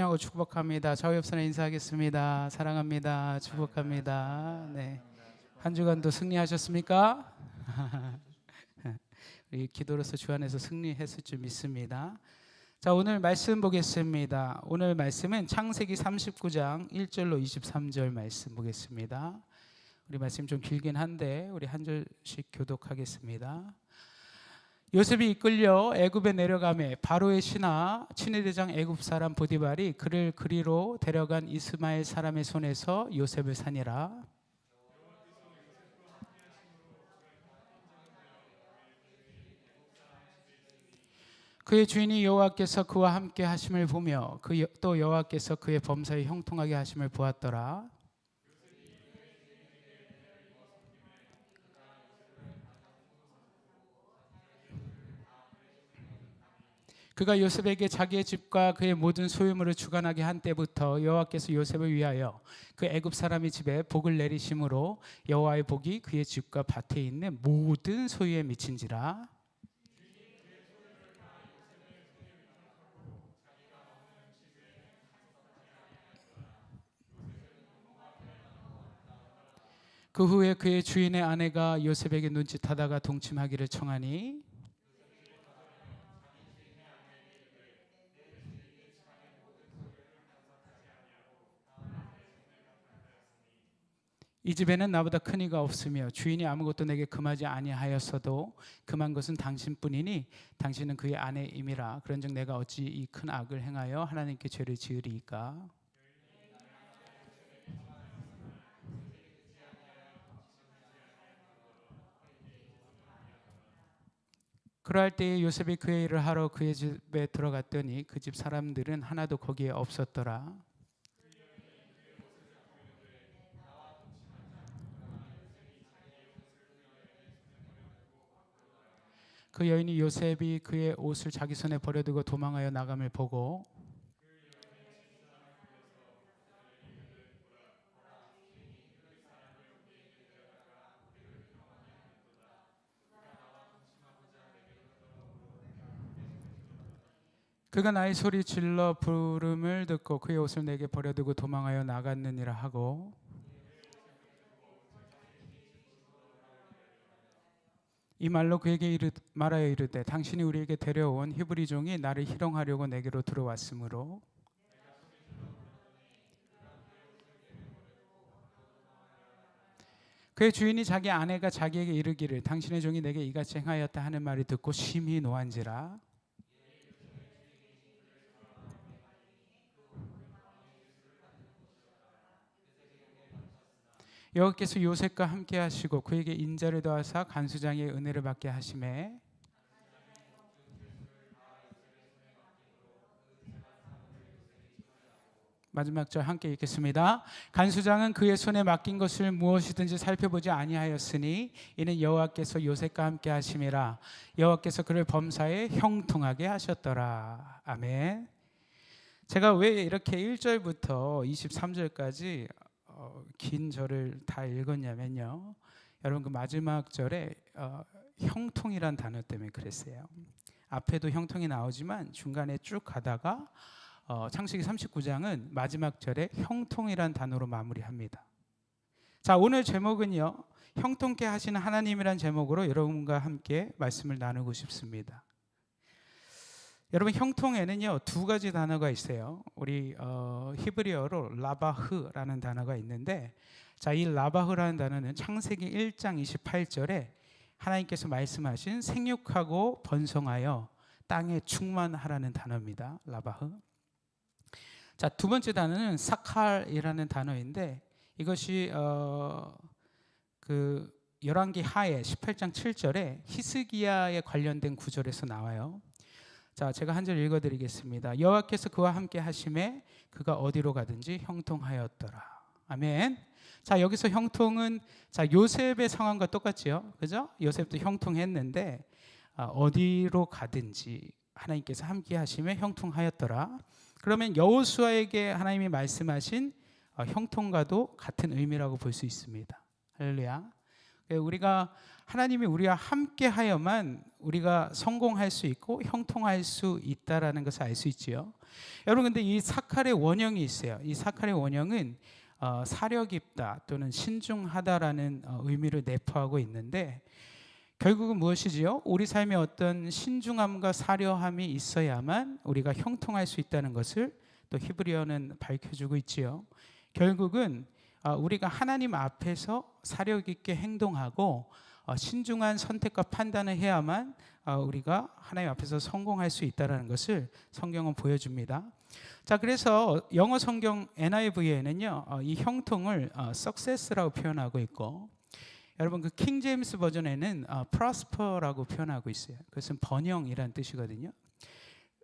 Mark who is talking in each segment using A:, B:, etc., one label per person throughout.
A: 환영하고 축복합니다. 좌우 옆선에 인사하겠습니다. 사랑합니다. 축복합니다. 네. 한 주간도 승리하셨습니까? 우리 기도로서 주 안에서 승리했을 줄 믿습니다. 자, 오늘 말씀 보겠습니다. 오늘 말씀은 창세기 39장 1절로 23절 말씀 보겠습니다. 우리 말씀 좀 길긴 한데 우리 한 절씩 교독하겠습니다. 요셉이 이끌려 애굽에 내려가매 바로의 신하 친위대장 애굽 사람 보디발이 그를 그리로 데려간 이스마엘 사람의 손에서 요셉을 사니라. 그의 주인이 여호와께서 그와 함께 하심을 보며 또 여호와께서 그의 범사에 형통하게 하심을 보았더라. 그가 요셉에게 자기의 집과 그의 모든 소유물을 주관하게 한 때부터 여호와께서 요셉을 위하여 그 애굽 사람의 집에 복을 내리심으로 여호와의 복이 그의 집과 밭에 있는 모든 소유에 미친지라. 그 후에 그의 주인의 아내가 요셉에게 눈짓하다가 동침하기를 청하니 이 집에는 나보다 큰 이가 없으며 주인이 아무것도 내게 금하지 아니하였어도 금한 것은 당신뿐이니 당신은 그의 아내임이라. 그런즉 내가 어찌 이 큰 악을 행하여 하나님께 죄를 지으리이까. 그러할 때에 요셉이 그의 일을 하러 그의 집에 들어갔더니 그 집 사람들은 하나도 거기에 없었더라. 그 여인이 요셉이 그의 옷을 자기 손에 버려두고 도망하여 나감을 보고 그가 나의 소리 질러 부름을 듣고 그의 옷을 내게 버려두고 도망하여 나갔느니라 하고 이 말로 그에게 말하여 이르되 당신이 우리에게 데려온 히브리 종이 나를 희롱하려고 내게로 들어왔으므로 그의 주인이 자기 아내가 자기에게 이르기를 당신의 종이 내게 이같이 행하였다 하는 말이 듣고 심히 노한지라. 여호와께서 요셉과 함께 하시고 그에게 인자를 더하사 간수장의 은혜를 받게 하시매 마지막 절 함께 읽겠습니다. 간수장은 그의 손에 맡긴 것을 무엇이든지 살펴보지 아니하였으니 이는 여호와께서 요셉과 함께 하심이라. 여호와께서 그를 범사에 형통하게 하셨더라. 아멘. 제가 왜 이렇게 1절부터 23절까지 긴 절을 다 읽었냐면요, 여러분 그 마지막 절에 형통이란 단어 때문에 그랬어요. 앞에도 형통이 나오지만 중간에 쭉 가다가 창세기 39장은 마지막 절에 형통이란 단어로 마무리합니다. 자, 오늘 제목은요, 형통케 하시는 하나님이란 제목으로 여러분과 함께 말씀을 나누고 싶습니다. 여러분, 형통에는요 두 가지 단어가 있어요. 우리 히브리어로 라바흐라는 단어가 있는데, 자, 이 라바흐라는 단어는 창세기 1장 28절에 하나님께서 말씀하신 생육하고 번성하여 땅에 충만하라는 단어입니다. 라바흐. 자, 두 번째 단어는 사칼이라는 단어인데 이것이 그 열왕기 하에 18장 7절에 히스기야에 관련된 구절에서 나와요. 자, 제가 한 절 읽어드리겠습니다. 여호와께서 그와 함께 하심에 그가 어디로 가든지 형통하였더라. 아멘. 자, 여기서 형통은 요셉의 상황과 똑같죠, 그죠? 요셉도 형통했는데 어디로 가든지 하나님께서 함께 하심에 형통하였더라. 그러면 여호수아에게 하나님이 말씀하신 형통과도 같은 의미라고 볼 수 있습니다. 할렐루야. 우리가 하나님이 우리와 함께 하여만 우리가 성공할 수 있고 형통할 수 있다라는 것을 알 수 있지요. 여러분, 근데 이 사칼의 원형이 있어요. 이 사칼의 원형은 사려 깊다 또는 신중하다라는 의미를 내포하고 있는데, 결국은 무엇이지요? 우리 삶에 어떤 신중함과 사려함이 있어야만 우리가 형통할 수 있다는 것을 또 히브리어는 밝혀주고 있지요. 결국은 우리가 하나님 앞에서 사려 깊게 행동하고 신중한 선택과 판단을 해야만 우리가 하나님 앞에서 성공할 수 있다는 것을 성경은 보여줍니다. 자, 그래서 영어 성경 NIV에는요, 이 형통을 success라고 표현하고 있고, 여러분 그 킹 제임스 버전에는 prosper라고 표현하고 있어요. 그것은 번영이란 뜻이거든요.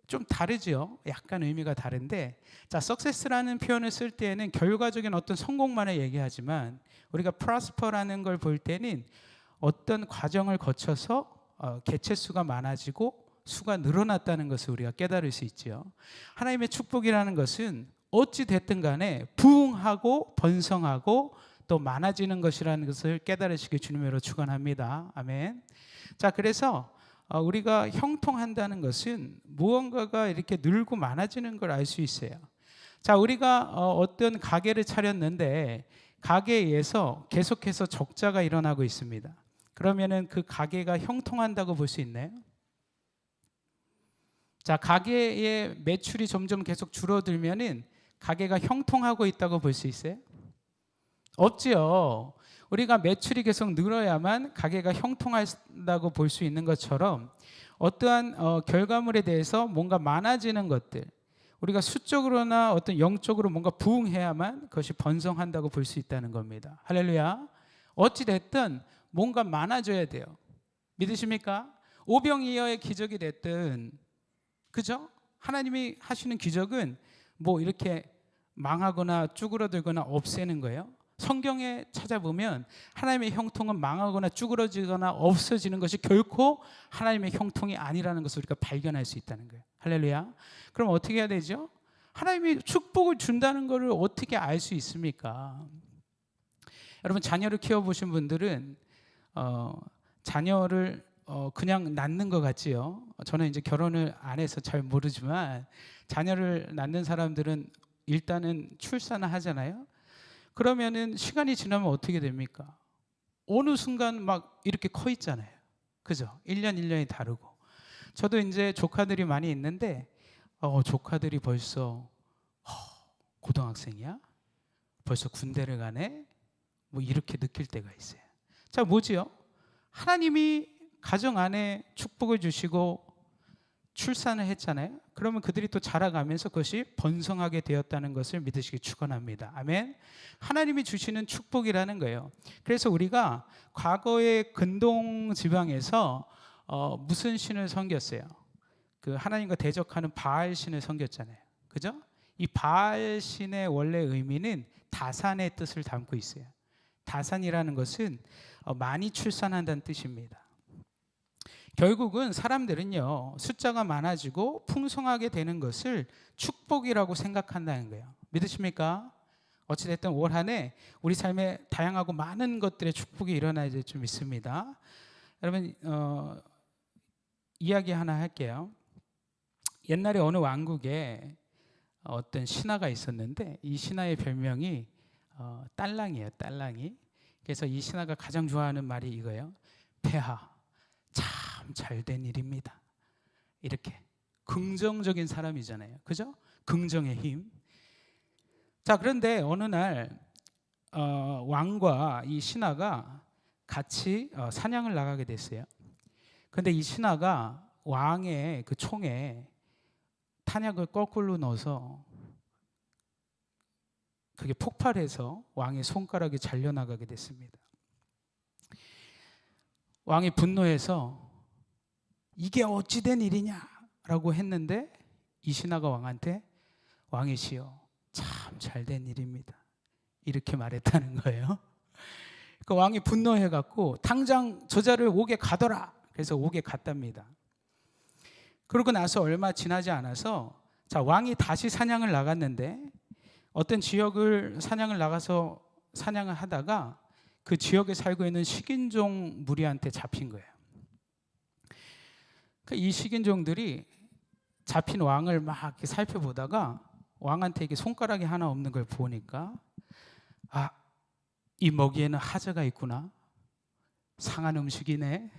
A: 좀 다르죠. 약간 의미가 다른데, 자, success라는 표현을 쓸 때에는 결과적인 어떤 성공만을 얘기하지만, 우리가 prosper라는 걸 볼 때는 어떤 과정을 거쳐서 개체수가 많아지고 수가 늘어났다는 것을 우리가 깨달을 수 있지요. 하나님의 축복이라는 것은 어찌 됐든 간에 부흥하고 번성하고 또 많아지는 것이라는 것을 깨달으시길 주님으로 축원합니다. 아멘. 자, 그래서 우리가 형통한다는 것은 무언가가 이렇게 늘고 많아지는 걸 알 수 있어요. 자, 우리가 어떤 가게를 차렸는데 가게에서 계속해서 적자가 일어나고 있습니다. 그러면은 그 가게가 형통한다고 볼 수 있나요? 자, 가게의 매출이 점점 계속 줄어들면은 가게가 형통하고 있다고 볼 수 있어요? 없지요. 우리가 매출이 계속 늘어야만 가게가 형통한다고 볼 수 있는 것처럼 어떠한 결과물에 대해서 뭔가 많아지는 것들, 우리가 수적으로나 어떤 영적으로 뭔가 부흥해야만 그것이 번성한다고 볼 수 있다는 겁니다. 할렐루야. 어찌 됐든 뭔가 많아져야 돼요. 믿으십니까? 오병이어의 기적이 됐든, 그죠? 하나님이 하시는 기적은 뭐 이렇게 망하거나 쭈그러들거나 없애는 거예요. 성경에 찾아보면 하나님의 형통은 망하거나 쭈그러지거나 없어지는 것이 결코 하나님의 형통이 아니라는 것을 우리가 발견할 수 있다는 거예요. 할렐루야. 그럼 어떻게 해야 되죠? 하나님이 축복을 준다는 것을 어떻게 알 수 있습니까? 여러분, 자녀를 키워보신 분들은 자녀를 그냥 낳는 것 같지요. 저는 이제 결혼을 안 해서 잘 모르지만 자녀를 낳는 사람들은 일단은 출산을 하잖아요. 그러면은 시간이 지나면 어떻게 됩니까? 어느 순간 막 이렇게 커 있잖아요. 그죠? 1년 1년이 다르고. 저도 이제 조카들이 많이 있는데 조카들이 벌써 고등학생이야? 벌써 군대를 가네? 뭐 이렇게 느낄 때가 있어요. 자, 뭐지요? 하나님이 가정 안에 축복을 주시고 출산을 했잖아요. 그러면 그들이 또 자라가면서 그것이 번성하게 되었다는 것을 믿으시기 축원합니다. 아멘. 하나님이 주시는 축복이라는 거예요. 그래서 우리가 과거의 근동 지방에서 무슨 신을 섬겼어요? 그 하나님과 대적하는 바알 신을 섬겼잖아요. 그죠? 이 바알 신의 원래 의미는 다산의 뜻을 담고 있어요. 다산이라는 것은 많이 출산한다는 뜻입니다. 결국은 사람들은요, 숫자가 많아지고 풍성하게 되는 것을 축복이라고 생각한다는 거예요. 믿으십니까? 어찌됐든 올 한 해 우리 삶에 다양하고 많은 것들의 축복이 일어나야 될 줄 믿습니다. 여러분, 이야기 하나 할게요. 옛날에 어느 왕국에 어떤 신하가 있었는데 이 신하의 별명이 딸랑이에요. 딸랑이. 그래서 이 신하가 가장 좋아하는 말이 이거예요. 폐하, 참 잘된 일입니다. 이렇게 긍정적인 사람이잖아요. 그죠? 긍정의 힘. 자, 그런데 어느 날 왕과 이 신하가 같이 사냥을 나가게 됐어요. 그런데 이 신하가 왕의 그 총에 탄약을 거꾸로 넣어서 그게 폭발해서 왕의 손가락이 잘려나가게 됐습니다. 왕이 분노해서 이게 어찌된 일이냐라고 했는데 이 신하가 왕한테 왕이시여 참 잘된 일입니다 이렇게 말했다는 거예요. 그 왕이 분노해갖고 당장 저자를 옥에 가둬라. 그래서 옥에 갔답니다. 그러고 나서 얼마 지나지 않아서 자, 왕이 다시 사냥을 나갔는데 어떤 지역을 사냥을 나가서 사냥을 하다가 그 지역에 살고 있는 식인종 무리한테 잡힌 거예요. 이 식인종들이 잡힌 왕을 막 이렇게 살펴보다가 왕한테 이게 손가락이 하나 없는 걸 보니까 아, 이 먹이에는 하자가 있구나. 상한 음식이네.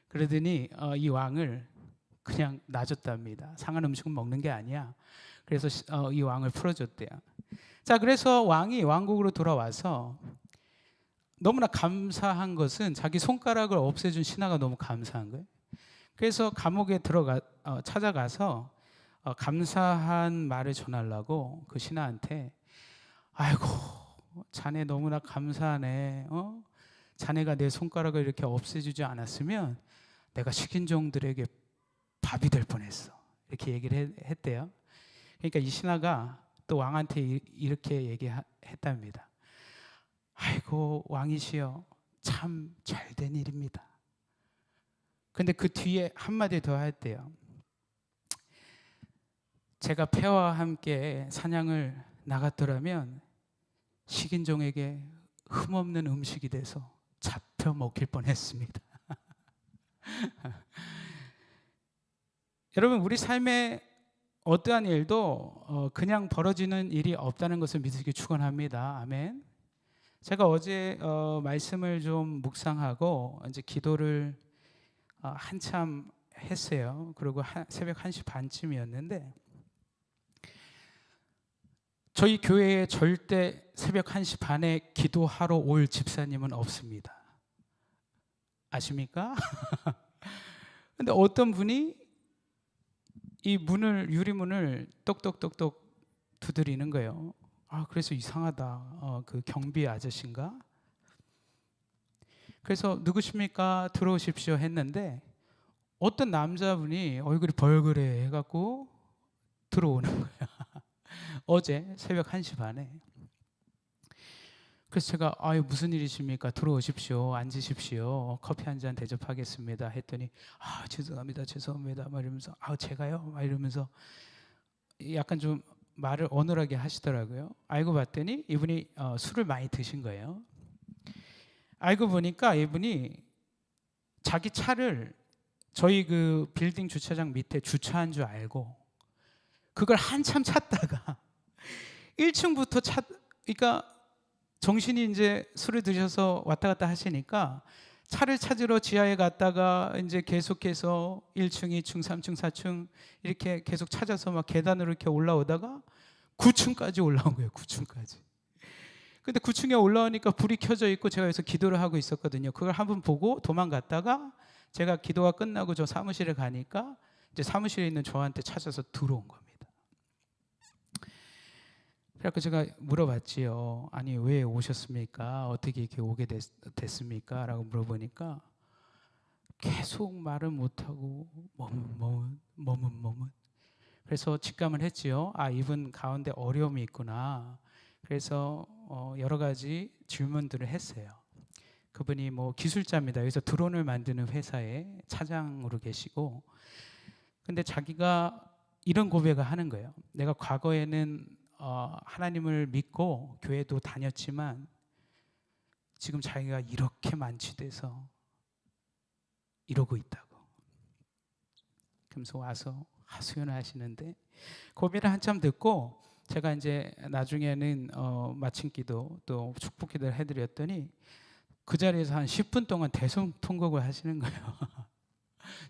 A: 그러더니 이 왕을 그냥 놔줬답니다. 상한 음식은 먹는 게 아니야. 그래서 이 왕을 풀어줬대요. 자, 그래서 왕이 왕국으로 돌아와서 너무나 감사한 것은 자기 손가락을 없애준 신하가 너무 감사한 거예요. 그래서 감옥에 찾아가서 감사한 말을 전하려고 그 신하한테 아이고 자네 너무나 감사하네. 자네가 내 손가락을 이렇게 없애주지 않았으면 내가 식인종들에게 밥이 될 뻔했어. 이렇게 얘기를 했대요. 그러니까 이 신하가 또 왕한테 이렇게 얘기했답니다. 아이고 왕이시여 참 잘된 일입니다. 근데 그 뒤에 한마디 더 했대요. 제가 폐와 함께 사냥을 나갔더라면 식인종에게 흠없는 음식이 돼서 잡혀 먹힐 뻔했습니다. 여러분 우리 삶에 어떠한 일도 그냥 벌어지는 일이 없다는 것을 믿으시기 축원합니다. 아멘. 제가 어제 말씀을 좀 묵상하고 이제 기도를 한참 했어요. 그리고 새벽 1시 반쯤이었는데 저희 교회에 절대 새벽 1시 반에 기도하러 올 집사님은 없습니다. 아십니까? 근데 어떤 분이 이 유리문을 똑똑똑똑 두드리는 거예요. 그래서 이상하다. 그 경비 아저씨인가? 그래서 누구십니까? 들어오십시오 했는데 어떤 남자분이 얼굴이 벌그레 해갖고 들어오는 거야. 어제 새벽 1시 반에. 그래서 제가 무슨 일이십니까? 들어오십시오. 앉으십시오. 커피 한 잔 대접하겠습니다. 했더니 죄송합니다. 막 이러면서 제가요? 막 이러면서 약간 좀 말을 어눌하게 하시더라고요. 알고 봤더니 이분이 술을 많이 드신 거예요. 알고 보니까 이분이 자기 차를 저희 그 빌딩 주차장 밑에 주차한 줄 알고 그걸 한참 찾다가 1층부터 그러니까 정신이 이제 술을 드셔서 왔다 갔다 하시니까 차를 찾으러 지하에 갔다가 이제 계속해서 1층, 2층, 3층, 4층 이렇게 계속 찾아서 막 계단으로 이렇게 올라오다가 9층까지 올라온 거예요. 9층까지. 근데 9층에 올라오니까 불이 켜져 있고 제가 여기서 기도를 하고 있었거든요. 그걸 한번 보고 도망갔다가 제가 기도가 끝나고 저 사무실에 가니까 이제 사무실에 있는 저한테 찾아서 들어온 겁니다. 그래서 제가 물어봤지요. 아니 왜 오셨습니까? 어떻게 이렇게 오게 됐습니까? 라고 물어보니까 계속 말을 못하고 머뭇 그래서 직감을 했지요. 이분 가운데 어려움이 있구나. 그래서 여러 가지 질문들을 했어요. 그분이 기술자입니다. 여기서 드론을 만드는 회사의 차장으로 계시고 근데 자기가 이런 고백을 하는 거예요. 내가 과거에는 하나님을 믿고 교회도 다녔지만 지금 자기가 이렇게 만취돼서 이러고 있다고. 그러면서 와서 하소연을 하시는데 고민을 한참 듣고 제가 이제 나중에는 마침 기도 또 축복 기도를 해드렸더니 그 자리에서 한 10분 동안 대성통곡을 하시는 거예요.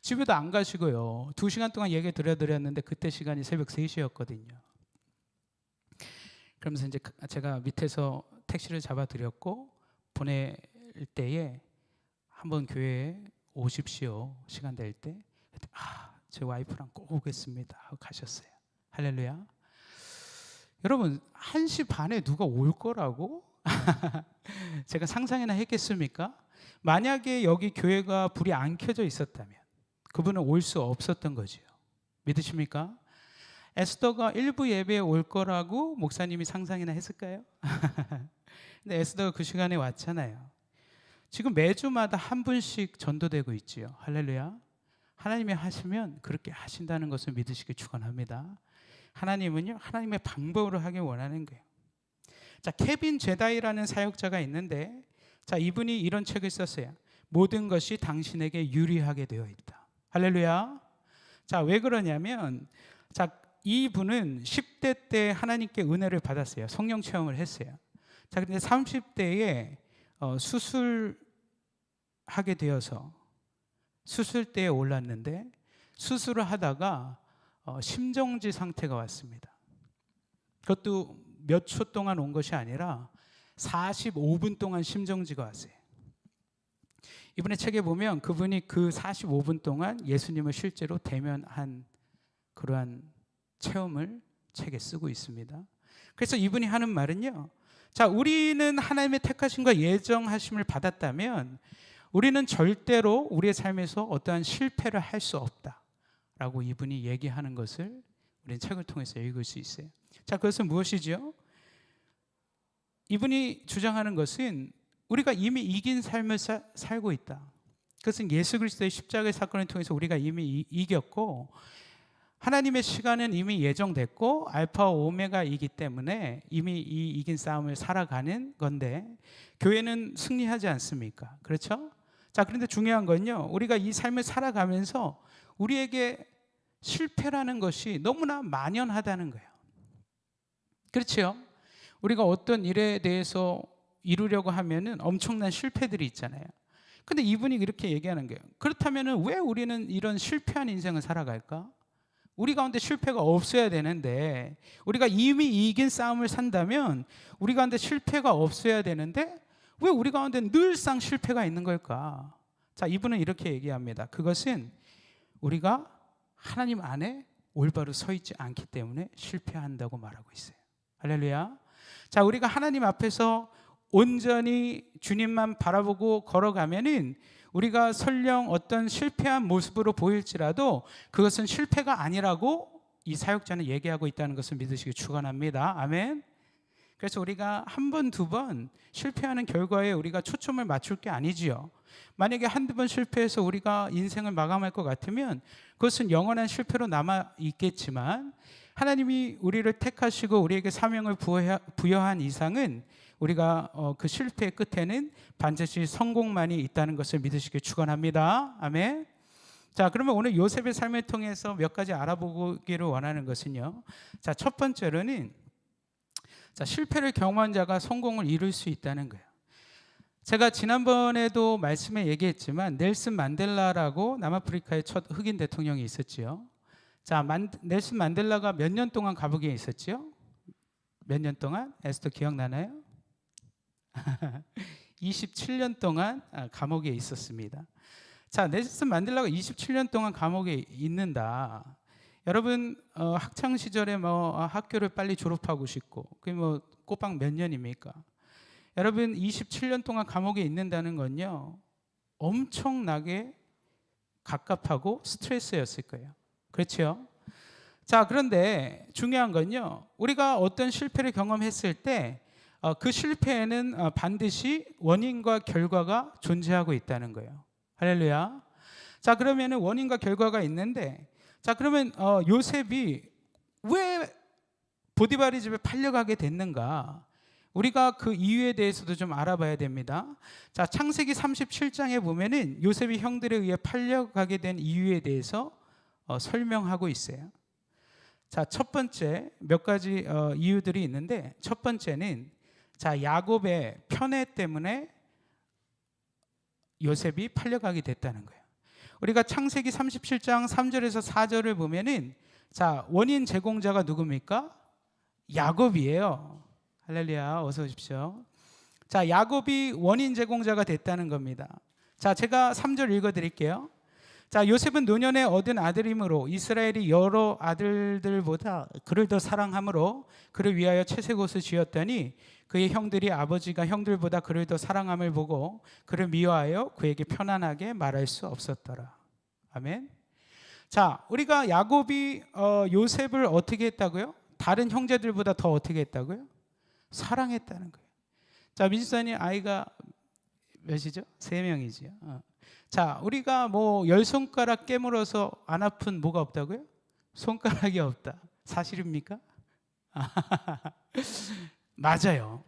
A: 집에도 안 가시고요. 2시간 동안 얘기 드렸는데 그때 시간이 새벽 3시였거든요. 그러면서 이제 제가 밑에서 택시를 잡아드렸고 보낼 때에 한번 교회에 오십시오. 시간 될 때. 제 와이프랑 꼭 오겠습니다 하고 가셨어요. 할렐루야. 여러분 1시 반에 누가 올 거라고? 제가 상상이나 했겠습니까? 만약에 여기 교회가 불이 안 켜져 있었다면 그분은 올 수 없었던 거지요. 믿으십니까? 에스더가 일부 예배에 올 거라고 목사님이 상상이나 했을까요? 근데 에스더가 그 시간에 왔잖아요. 지금 매주마다 한 분씩 전도되고 있지요. 할렐루야. 하나님이 하시면 그렇게 하신다는 것을 믿으시기 축원합니다. 하나님은요 하나님의 방법으로 하길 원하는 거예요. 자, 케빈 제다이라는 사역자가 있는데 자, 이분이 이런 책을 썼어요. 모든 것이 당신에게 유리하게 되어 있다. 할렐루야. 자, 왜 그러냐면, 자, 이분은 10대 때 하나님께 은혜를 받았어요. 성령 체험을 했어요. 자, 그런데 30대에 수술하게 되어서 수술대에 올랐는데, 수술을 하다가 심정지 상태가 왔습니다. 그것도 몇 초 동안 온 것이 아니라 45분 동안 심정지가 왔어요. 이분의 책에 보면 그분이 그 45분 동안 예수님을 실제로 대면한 그러한 체험을 책에 쓰고 있습니다. 그래서 이분이 하는 말은요, 자, 우리는 하나님의 택하심과 예정하심을 받았다면 우리는 절대로 우리의 삶에서 어떠한 실패를 할 수 없다라고 이분이 얘기하는 것을 우리는 책을 통해서 읽을 수 있어요. 자, 그것은 무엇이죠? 이분이 주장하는 것은 우리가 이미 이긴 삶을 살고 있다. 그것은 예수 그리스도의 십자가의 사건을 통해서 우리가 이미 이겼고, 하나님의 시간은 이미 예정됐고 알파와 오메가이기 때문에 이미 이 이긴 싸움을 살아가는 건데, 교회는 승리하지 않습니까? 그렇죠? 자, 그런데 중요한 건요, 우리가 이 삶을 살아가면서 우리에게 실패라는 것이 너무나 만연하다는 거예요. 그렇죠? 우리가 어떤 일에 대해서 이루려고 하면은 엄청난 실패들이 있잖아요. 근데 이분이 이렇게 얘기하는 거예요. 그렇다면은 왜 우리는 이런 실패한 인생을 살아갈까? 우리 가운데 실패가 없어야 되는데, 우리가 이미 이긴 싸움을 산다면 우리 가운데 실패가 없어야 되는데 왜 우리 가운데 늘상 실패가 있는 걸까? 자, 이분은 이렇게 얘기합니다. 그것은 우리가 하나님 안에 올바로 서 있지 않기 때문에 실패한다고 말하고 있어요. 할렐루야. 자, 우리가 하나님 앞에서 온전히 주님만 바라보고 걸어가면은 우리가 설령 어떤 실패한 모습으로 보일지라도 그것은 실패가 아니라고 이 사역자는 얘기하고 있다는 것을 믿으시기 축원합니다. 아멘. 그래서 우리가 한 번, 두 번 실패하는 결과에 우리가 초점을 맞출 게 아니지요. 만약에 한두 번 실패해서 우리가 인생을 마감할 것 같으면 그것은 영원한 실패로 남아 있겠지만, 하나님이 우리를 택하시고 우리에게 사명을 부여한 이상은 우리가 그 실패의 끝에는 반드시 성공만이 있다는 것을 믿으시길 축원합니다. 아멘. 자, 그러면 오늘 요셉의 삶을 통해서 몇 가지 알아보기를 원하는 것은요, 자, 첫 번째로는, 자, 실패를 경험한 자가 성공을 이룰 수 있다는 거예요. 제가 지난번에도 말씀에 얘기했지만 넬슨 만델라라고 남아프리카의 첫 흑인 대통령이 있었지요. 자, 넬슨 만델라가 몇 년 동안 감옥에 있었지요? 몇 년 동안? 에스더 기억나나요? 27년 동안 감옥에 있었습니다. 자, 넬슨 만델라가 27년 동안 감옥에 있는다. 여러분, 학창 시절에 학교를 빨리 졸업하고 싶고, 그게 꼬박 몇 년입니까? 여러분, 27년 동안 감옥에 있는다는 건요, 엄청나게 갑갑하고 스트레스였을 거예요. 그렇죠? 자, 그런데 중요한 건요, 우리가 어떤 실패를 경험했을 때 그 실패에는 반드시 원인과 결과가 존재하고 있다는 거예요. 할렐루야. 자, 그러면은 원인과 결과가 있는데, 자, 그러면 요셉이 왜 보디바리 집에 팔려가게 됐는가? 우리가 그 이유에 대해서도 좀 알아봐야 됩니다. 자, 창세기 37장에 보면은 요셉이 형들에 의해 팔려가게 된 이유에 대해서 설명하고 있어요. 자, 첫 번째 몇 가지 이유들이 있는데, 첫 번째는, 자, 야곱의 편애 때문에 요셉이 팔려가게 됐다는 거예요. 우리가 창세기 37장 3절에서 4절을 보면은, 자, 원인 제공자가 누굽니까? 야곱이에요. 할렐루야, 어서 오십시오. 자, 야곱이 원인 제공자가 됐다는 겁니다. 자, 제가 3절 읽어드릴게요. 자, 요셉은 노년에 얻은 아들이므로 이스라엘이 여러 아들들보다 그를 더 사랑함으로 그를 위하여 채색 옷을 지었더니 그의 형들이 아버지가 형들보다 그를 더 사랑함을 보고 그를 미워하여 그에게 편안하게 말할 수 없었더라. 아멘. 자, 우리가 야곱이 요셉을 어떻게 했다고요? 다른 형제들보다 더 어떻게 했다고요? 사랑했다는 거예요. 자, 민수사님 아이가 몇이죠? 3명이지요. 자, 우리가 10손가락 깨물어서 안 아픈 뭐가 없다고요? 손가락이 없다. 사실입니까? 맞아요.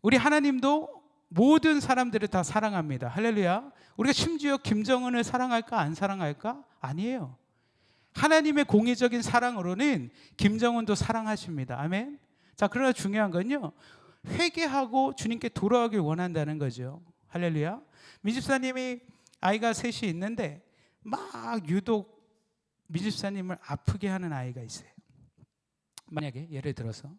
A: 우리 하나님도 모든 사람들을 다 사랑합니다. 할렐루야. 우리가 심지어 김정은을 사랑할까 안 사랑할까? 아니에요. 하나님의 공의적인 사랑으로는 김정은도 사랑하십니다. 아멘. 자, 그러나 중요한 건요, 회개하고 주님께 돌아오길 원한다는 거죠. 할렐루야. 민집사님이 아이가 셋이 있는데 막 유독 민집사님을 아프게 하는 아이가 있어요. 만약에 예를 들어서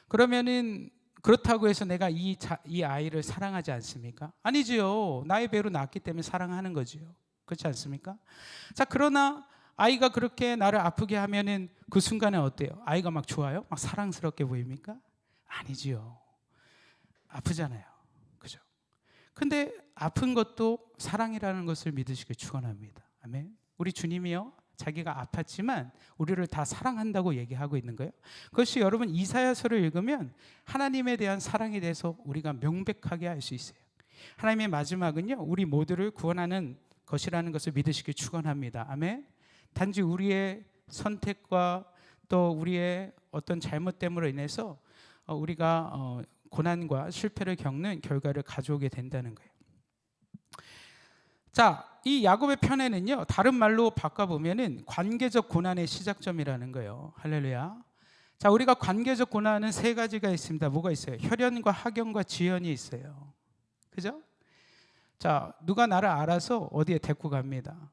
A: 그러면은 그렇다고 해서 내가 이 아이를 사랑하지 않습니까? 아니지요. 나의 배로 낳았기 때문에 사랑하는 거지요. 그렇지 않습니까? 자, 그러나 아이가 그렇게 나를 아프게 하면은 그 순간에 어때요? 아이가 막 좋아요? 막 사랑스럽게 보입니까? 아니지요. 아프잖아요. 그죠? 근데 아픈 것도 사랑이라는 것을 믿으시길 축원합니다. 아멘. 우리 주님이요, 자기가 아팠지만 우리를 다 사랑한다고 얘기하고 있는 거예요. 그것이 여러분 이사야서를 읽으면 하나님에 대한 사랑에 대해서 우리가 명백하게 알 수 있어요. 하나님의 마지막은요, 우리 모두를 구원하는 것이라는 것을 믿으시길 축원합니다. 아멘. 단지 우리의 선택과 또 우리의 어떤 잘못됨으로 인해서 우리가 고난과 실패를 겪는 결과를 가져오게 된다는 거예요. 자, 이 야곱의 편에는요, 다른 말로 바꿔보면은 관계적 고난의 시작점이라는 거예요. 할렐루야. 자, 우리가 관계적 고난은 세 가지가 있습니다. 뭐가 있어요? 혈연과 학연과 지연이 있어요. 그죠? 자, 누가 나를 알아서 어디에 데리고 갑니다.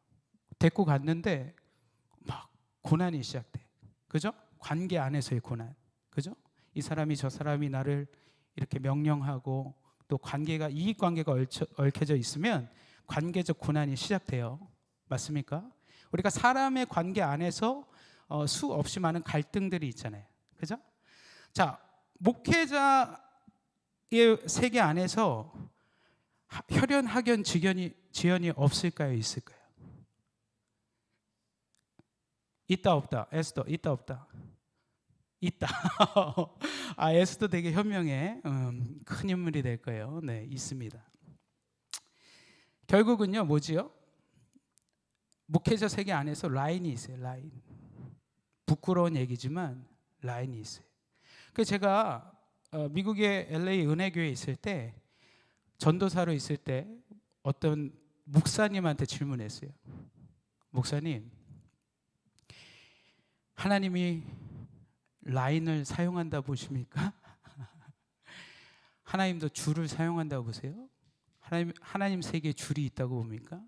A: 데리고 갔는데 막 고난이 시작돼. 그죠? 관계 안에서의 고난. 그죠? 이 사람이 저 사람이 나를 이렇게 명령하고 또 관계가 이익 관계가 얽혀져 있으면 관계적 고난이 시작돼요. 맞습니까? 우리가 사람의 관계 안에서 수없이 많은 갈등들이 있잖아요. 그죠? 자, 목회자의 세계 안에서 혈연, 학연, 지연이 없을까요? 있을까요? 있다 없다. 에스더 있다 없다. 있다. 아, 에스더 되게 현명해. 큰 인물이 될 거예요. 네, 있습니다. 결국은요, 뭐지요? 목회자 세계 안에서 라인이 있어요. 라인. 부끄러운 얘기지만 라인이 있어요. 그래서 제가 미국의 LA 은혜교회에 있을 때, 전도사로 있을 때 어떤 목사님한테 질문했어요. 목사님, 하나님이 라인을 사용한다 보십니까? 하나님도 줄을 사용한다고 보세요? 하나님 세계에 줄이 있다고 봅니까?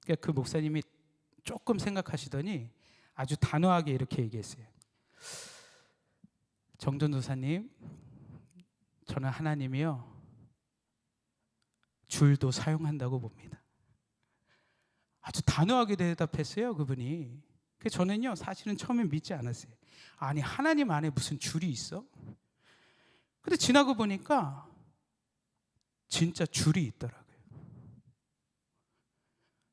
A: 그러니까 그 목사님이 조금 생각하시더니 아주 단호하게 이렇게 얘기했어요. 정전도사님, 저는 하나님이요, 줄도 사용한다고 봅니다. 아주 단호하게 대답했어요, 그분이. 그래서 저는요, 사실은 처음엔 믿지 않았어요. 아니, 하나님 안에 무슨 줄이 있어? 근데 지나고 보니까 진짜 줄이 있더라고요.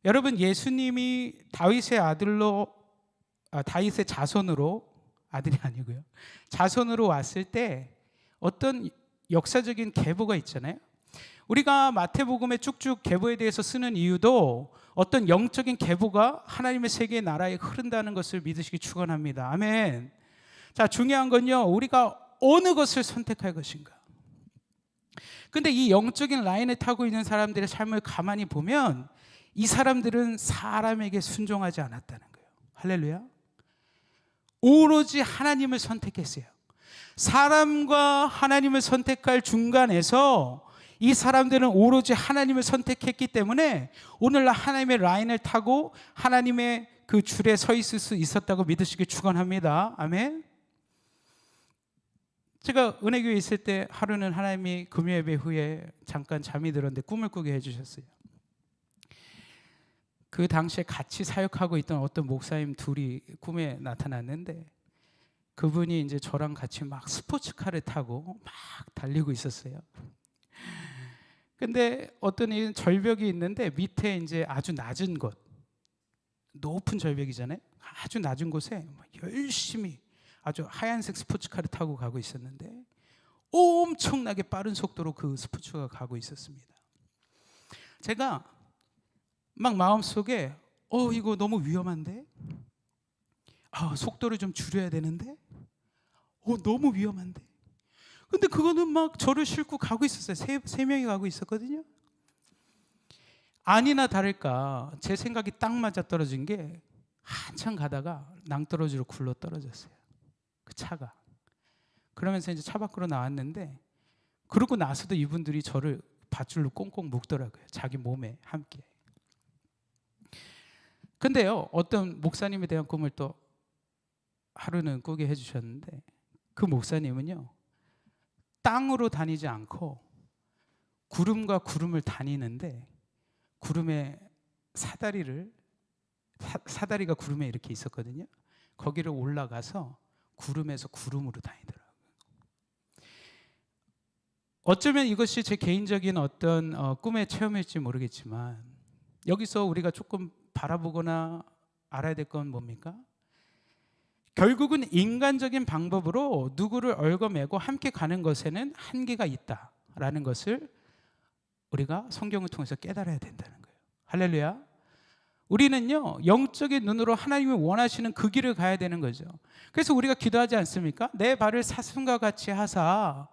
A: 여러분, 예수님이 다윗의 다윗의 자손으로, 아들이 아니고요, 자손으로 왔을 때 어떤 역사적인 계보가 있잖아요. 우리가 마태복음에 쭉쭉 계보에 대해서 쓰는 이유도 어떤 영적인 계보가 하나님의 세계의 나라에 흐른다는 것을 믿으시기 축원합니다. 아멘. 자, 중요한 건요, 우리가 어느 것을 선택할 것인가. 근데 이 영적인 라인을 타고 있는 사람들의 삶을 가만히 보면 이 사람들은 사람에게 순종하지 않았다는 거예요. 할렐루야. 오로지 하나님을 선택했어요. 사람과 하나님을 선택할 중간에서 이 사람들은 오로지 하나님을 선택했기 때문에 오늘날 하나님의 라인을 타고 하나님의 그 줄에 서 있을 수 있었다고 믿으시길 축원합니다. 아멘. 제가 은혜교회에 있을 때 하루는 하나님이 금요예배 후에 잠깐 잠이 들었는데 꿈을 꾸게 해주셨어요. 그 당시에 같이 사역하고 있던 어떤 목사님 둘이 꿈에 나타났는데 그분이 이제 저랑 같이 막 스포츠카를 타고 막 달리고 있었어요. 근데 어떤 절벽이 있는데 밑에 이제 아주 낮은 곳, 높은 절벽이잖아요. 아주 낮은 곳에 열심히 아주 하얀색 스포츠카를 타고 가고 있었는데 엄청나게 빠른 속도로 그 스포츠카가 가고 있었습니다. 제가 막 마음속에 이거 너무 위험한데? 속도를 좀 줄여야 되는데? 너무 위험한데? 근데 그거는 막 저를 싣고 가고 있었어요. 세 명이 가고 있었거든요. 아니나 다를까 제 생각이 딱 맞아 떨어진 게 한참 가다가 낭떠러지로 굴러 떨어졌어요. 그 차가. 그러면서 이제 차 밖으로 나왔는데 그러고 나서도 이분들이 저를 밧줄로 꽁꽁 묶더라고요. 자기 몸에 함께. 근데요, 어떤 목사님에 대한 꿈을 또 하루는 꾸게 해주셨는데 그 목사님은요, 땅으로 다니지 않고 구름과 구름을 다니는데 구름에 사다리가 구름에 이렇게 있었거든요. 거기를 올라가서 구름에서 구름으로 다니더라고요. 어쩌면 이것이 제 개인적인 어떤 꿈의 체험일지 모르겠지만 여기서 우리가 조금 바라보거나 알아야 될 건 뭡니까? 결국은 인간적인 방법으로 누구를 얽어매고 함께 가는 것에는 한계가 있다라는 것을 우리가 성경을 통해서 깨달아야 된다는 거예요. 할렐루야. 우리는요, 영적인 눈으로 하나님이 원하시는 그 길을 가야 되는 거죠. 그래서 우리가 기도하지 않습니까? 내 발을 사슴과 같이 하사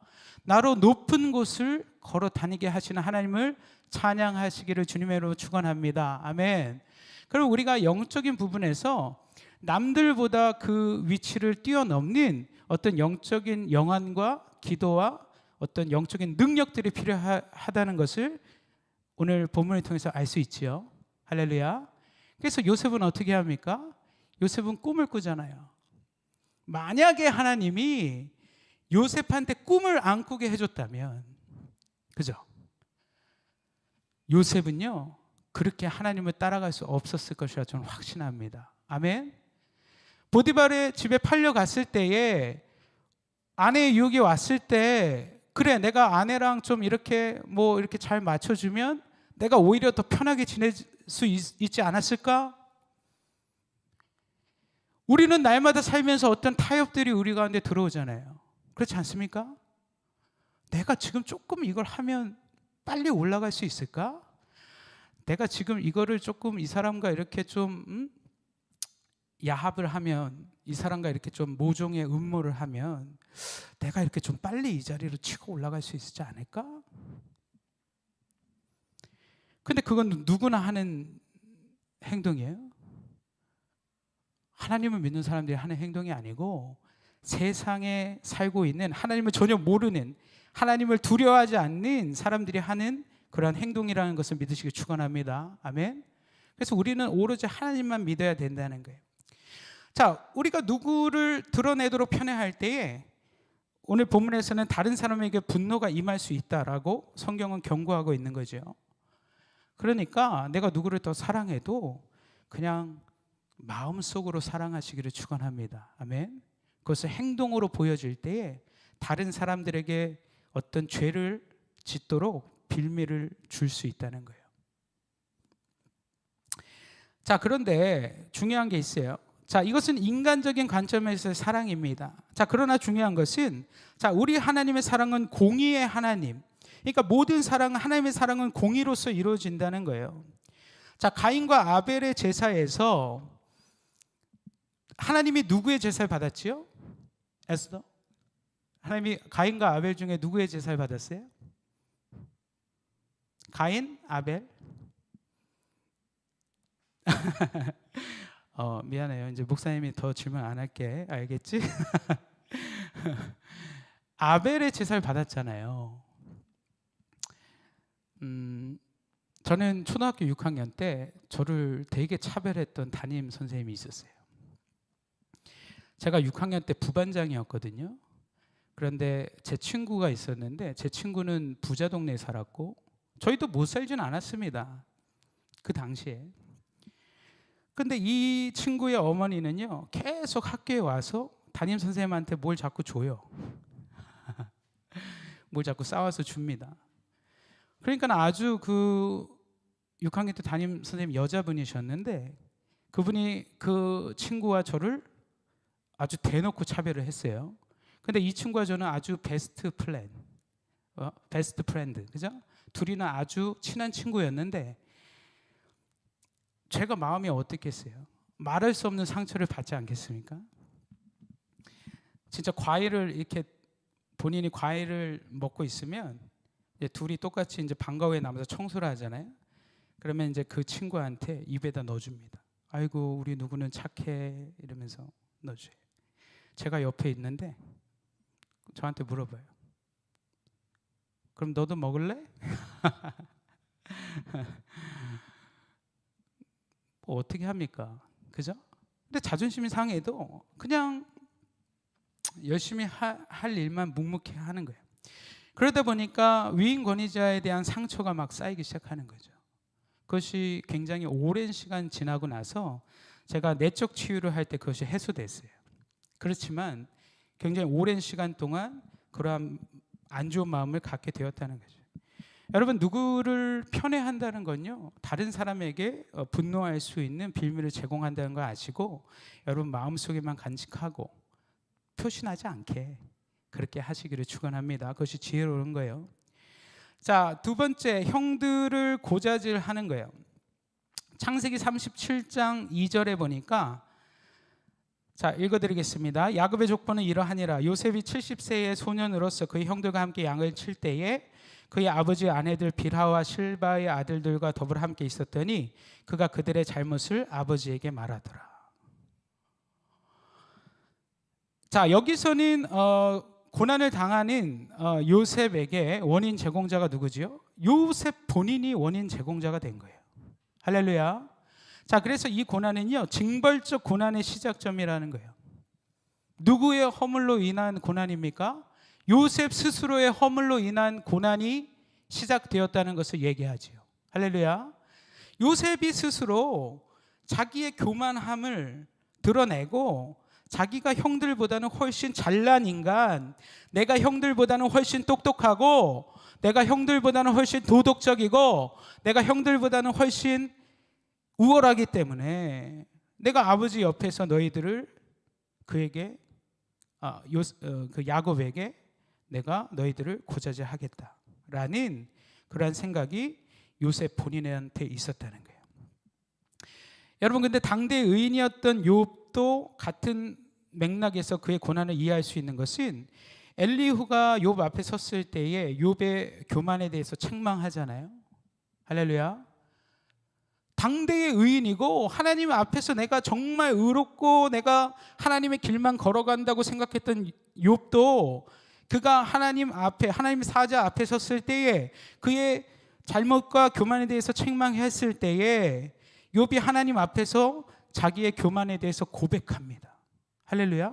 A: 나로 높은 곳을 걸어 다니게 하시는 하나님을 찬양하시기를 주님의 이름으로 축원합니다. 아멘. 그럼 우리가 영적인 부분에서 남들보다 그 위치를 뛰어넘는 어떤 영적인 영안과 기도와 어떤 영적인 능력들이 필요하다는 것을 오늘 본문을 통해서 알 수 있지요. 할렐루야. 그래서 요셉은 어떻게 합니까? 요셉은 꿈을 꾸잖아요. 만약에 하나님이 요셉한테 꿈을 안 꾸게 해줬다면, 그죠? 요셉은요, 그렇게 하나님을 따라갈 수 없었을 것이라 저는 확신합니다. 아멘. 보디발의 집에 팔려갔을 때에 아내의 유혹이 왔을 때, 그래, 내가 아내랑 좀 이렇게 이렇게 잘 맞춰주면 내가 오히려 더 편하게 지낼 수 있지 않았을까? 우리는 날마다 살면서 어떤 타협들이 우리 가운데 들어오잖아요. 그렇지 않습니까? 내가 지금 조금 이걸 하면 빨리 올라갈 수 있을까? 내가 지금 이거를 조금 이 사람과 이렇게 좀 야합을 하면, 이 사람과 이렇게 좀 모종의 음모를 하면 내가 이렇게 좀 빨리 이 자리로 치고 올라갈 수 있지 않을까? 근데 그건 누구나 하는 행동이에요. 하나님을 믿는 사람들이 하는 행동이 아니고 세상에 살고 있는 하나님을 전혀 모르는, 하나님을 두려워하지 않는 사람들이 하는 그러한 행동이라는 것을 믿으시기 축원합니다. 아멘. 그래서 우리는 오로지 하나님만 믿어야 된다는 거예요. 자, 우리가 누구를 드러내도록 편애할 때에 오늘 본문에서는 다른 사람에게 분노가 임할 수 있다라고 성경은 경고하고 있는 거죠. 그러니까 내가 누구를 더 사랑해도 그냥 마음속으로 사랑하시기를 축원합니다. 아멘. 그것을 행동으로 보여질 때에 다른 사람들에게 어떤 죄를 짓도록 빌미를 줄 수 있다는 거예요. 자, 그런데 중요한 게 있어요. 자, 이것은 인간적인 관점에서의 사랑입니다. 자, 그러나 중요한 것은, 자, 우리 하나님의 사랑은 공의의 하나님. 그러니까 모든 사랑은, 하나님의 사랑은 공의로서 이루어진다는 거예요. 자, 가인과 아벨의 제사에서 하나님이 누구의 제사를 받았지요? 에스더? 하나님이 가인과 아벨 중에 누구의 제사를 받았어요? 가인, 아벨? 미안해요. 이제 목사님이 더 질문 안 할게. 알겠지? 아벨의 제사를 받았잖아요. 저는 초등학교 6학년 때 저를 되게 차별했던 담임 선생님이 있었어요. 제가 6학년 때 부반장이었거든요. 그런데 제 친구가 있었는데 제 친구는 부자 동네에 살았고 저희도 못 살지는 않았습니다. 그 당시에. 근데 이 친구의 어머니는요, 계속 학교에 와서 담임 선생님한테 뭘 자꾸 줘요. 뭘 자꾸 싸워서 줍니다. 그러니까 아주 그 6학년 때 담임 선생님 여자분이셨는데 그분이 그 친구와 저를 아주 대놓고 차별을 했어요. 근데 이 친구와 저는 아주 베스트 프렌드, 그죠? 둘이는 아주 친한 친구였는데 제가 마음이 어떻겠어요? 말할 수 없는 상처를 받지 않겠습니까? 진짜 과일을 이렇게 본인이 과일을 먹고 있으면 이제 둘이 똑같이 이제 방과 후에 남아서 청소를 하잖아요. 그러면 이제 그 친구한테 입에다 넣어줍니다. 아이고 우리 누구는 착해 이러면서 넣어줘요. 제가 옆에 있는데 저한테 물어봐요. 그럼 너도 먹을래? 뭐 어떻게 합니까? 그죠? 근데 자존심이 상해도 그냥 열심히 할 일만 묵묵히 하는 거예요. 그러다 보니까 위인 권위자에 대한 상처가 막 쌓이기 시작하는 거죠. 그것이 굉장히 오랜 시간 지나고 나서 제가 내적 치유를 할 때 그것이 해소됐어요. 그렇지만 굉장히 오랜 시간 동안 그러한 안 좋은 마음을 갖게 되었다는 거죠. 여러분, 누구를 편애한다는 건요, 다른 사람에게 분노할 수 있는 빌미를 제공한다는 걸 아시고 여러분 마음속에만 간직하고 표시나지 않게 그렇게 하시기를 축원합니다. 그것이 지혜로운 거예요. 자, 두 번째, 형들을 고자질하는 거예요. 창세기 37장 2절에 보니까, 자, 읽어드리겠습니다. 야곱의 족보는 이러하니라. 요셉이 70세의 소년으로서 그의 형들과 함께 양을 칠 때에 그의 아버지 아내들 빌하와 실바의 아들들과 더불어 함께 있었더니 그가 그들의 잘못을 아버지에게 말하더라. 자, 여기서는 고난을 당하는 요셉에게 원인 제공자가 누구지요? 요셉 본인이 원인 제공자가 된 거예요. 할렐루야. 자, 그래서 이 고난은요, 징벌적 고난의 시작점이라는 거예요. 누구의 허물로 인한 고난입니까? 요셉 스스로의 허물로 인한 고난이 시작되었다는 것을 얘기하지요. 할렐루야. 요셉이 스스로 자기의 교만함을 드러내고 자기가 형들보다는 훨씬 잘난 인간, 내가 형들보다는 훨씬 똑똑하고 내가 형들보다는 훨씬 도덕적이고 내가 형들보다는 훨씬 우월하기 때문에 내가 아버지 옆에서 너희들을 그에게 그 야곱에게 내가 너희들을 고자질하겠다라는 그러한 생각이 요셉 본인한테 있었다는 거예요. 여러분, 근데 당대 의인이었던 욥도 같은 맥락에서 그의 고난을 이해할 수 있는 것은 엘리후가 욥 앞에 섰을 때에 욥의 교만에 대해서 책망하잖아요. 할렐루야. 당대의 의인이고 하나님 앞에서 내가 정말 의롭고 내가 하나님의 길만 걸어간다고 생각했던 욥도 그가 하나님 앞에, 하나님 사자 앞에 섰을 때에 그의 잘못과 교만에 대해서 책망했을 때에 욥이 하나님 앞에서 자기의 교만에 대해서 고백합니다. 할렐루야.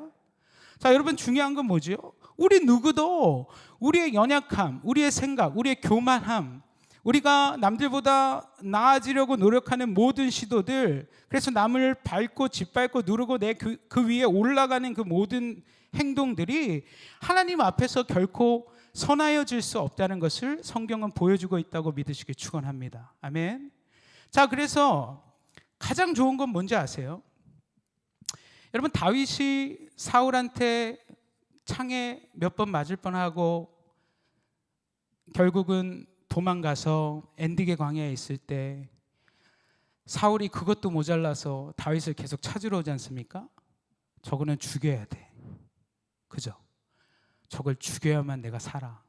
A: 자, 여러분, 중요한 건 뭐죠? 우리 누구도 우리의 연약함, 우리의 생각, 우리의 교만함, 우리가 남들보다 나아지려고 노력하는 모든 시도들, 그래서 남을 밟고 짓밟고 누르고 내 그 위에 올라가는 그 모든 행동들이 하나님 앞에서 결코 선하여질 수 없다는 것을 성경은 보여주고 있다고 믿으시길 축원합니다. 아멘. 자, 그래서 가장 좋은 건 뭔지 아세요? 여러분, 다윗이 사울한테 창에 몇 번 맞을 뻔하고 결국은 도망가서 엔디게 광야에 있을 때 사울이 그것도 모자라서 다윗을 계속 찾으러 오지 않습니까? 저거는 죽여야 돼. 그죠? 저걸 죽여야만 내가 살아.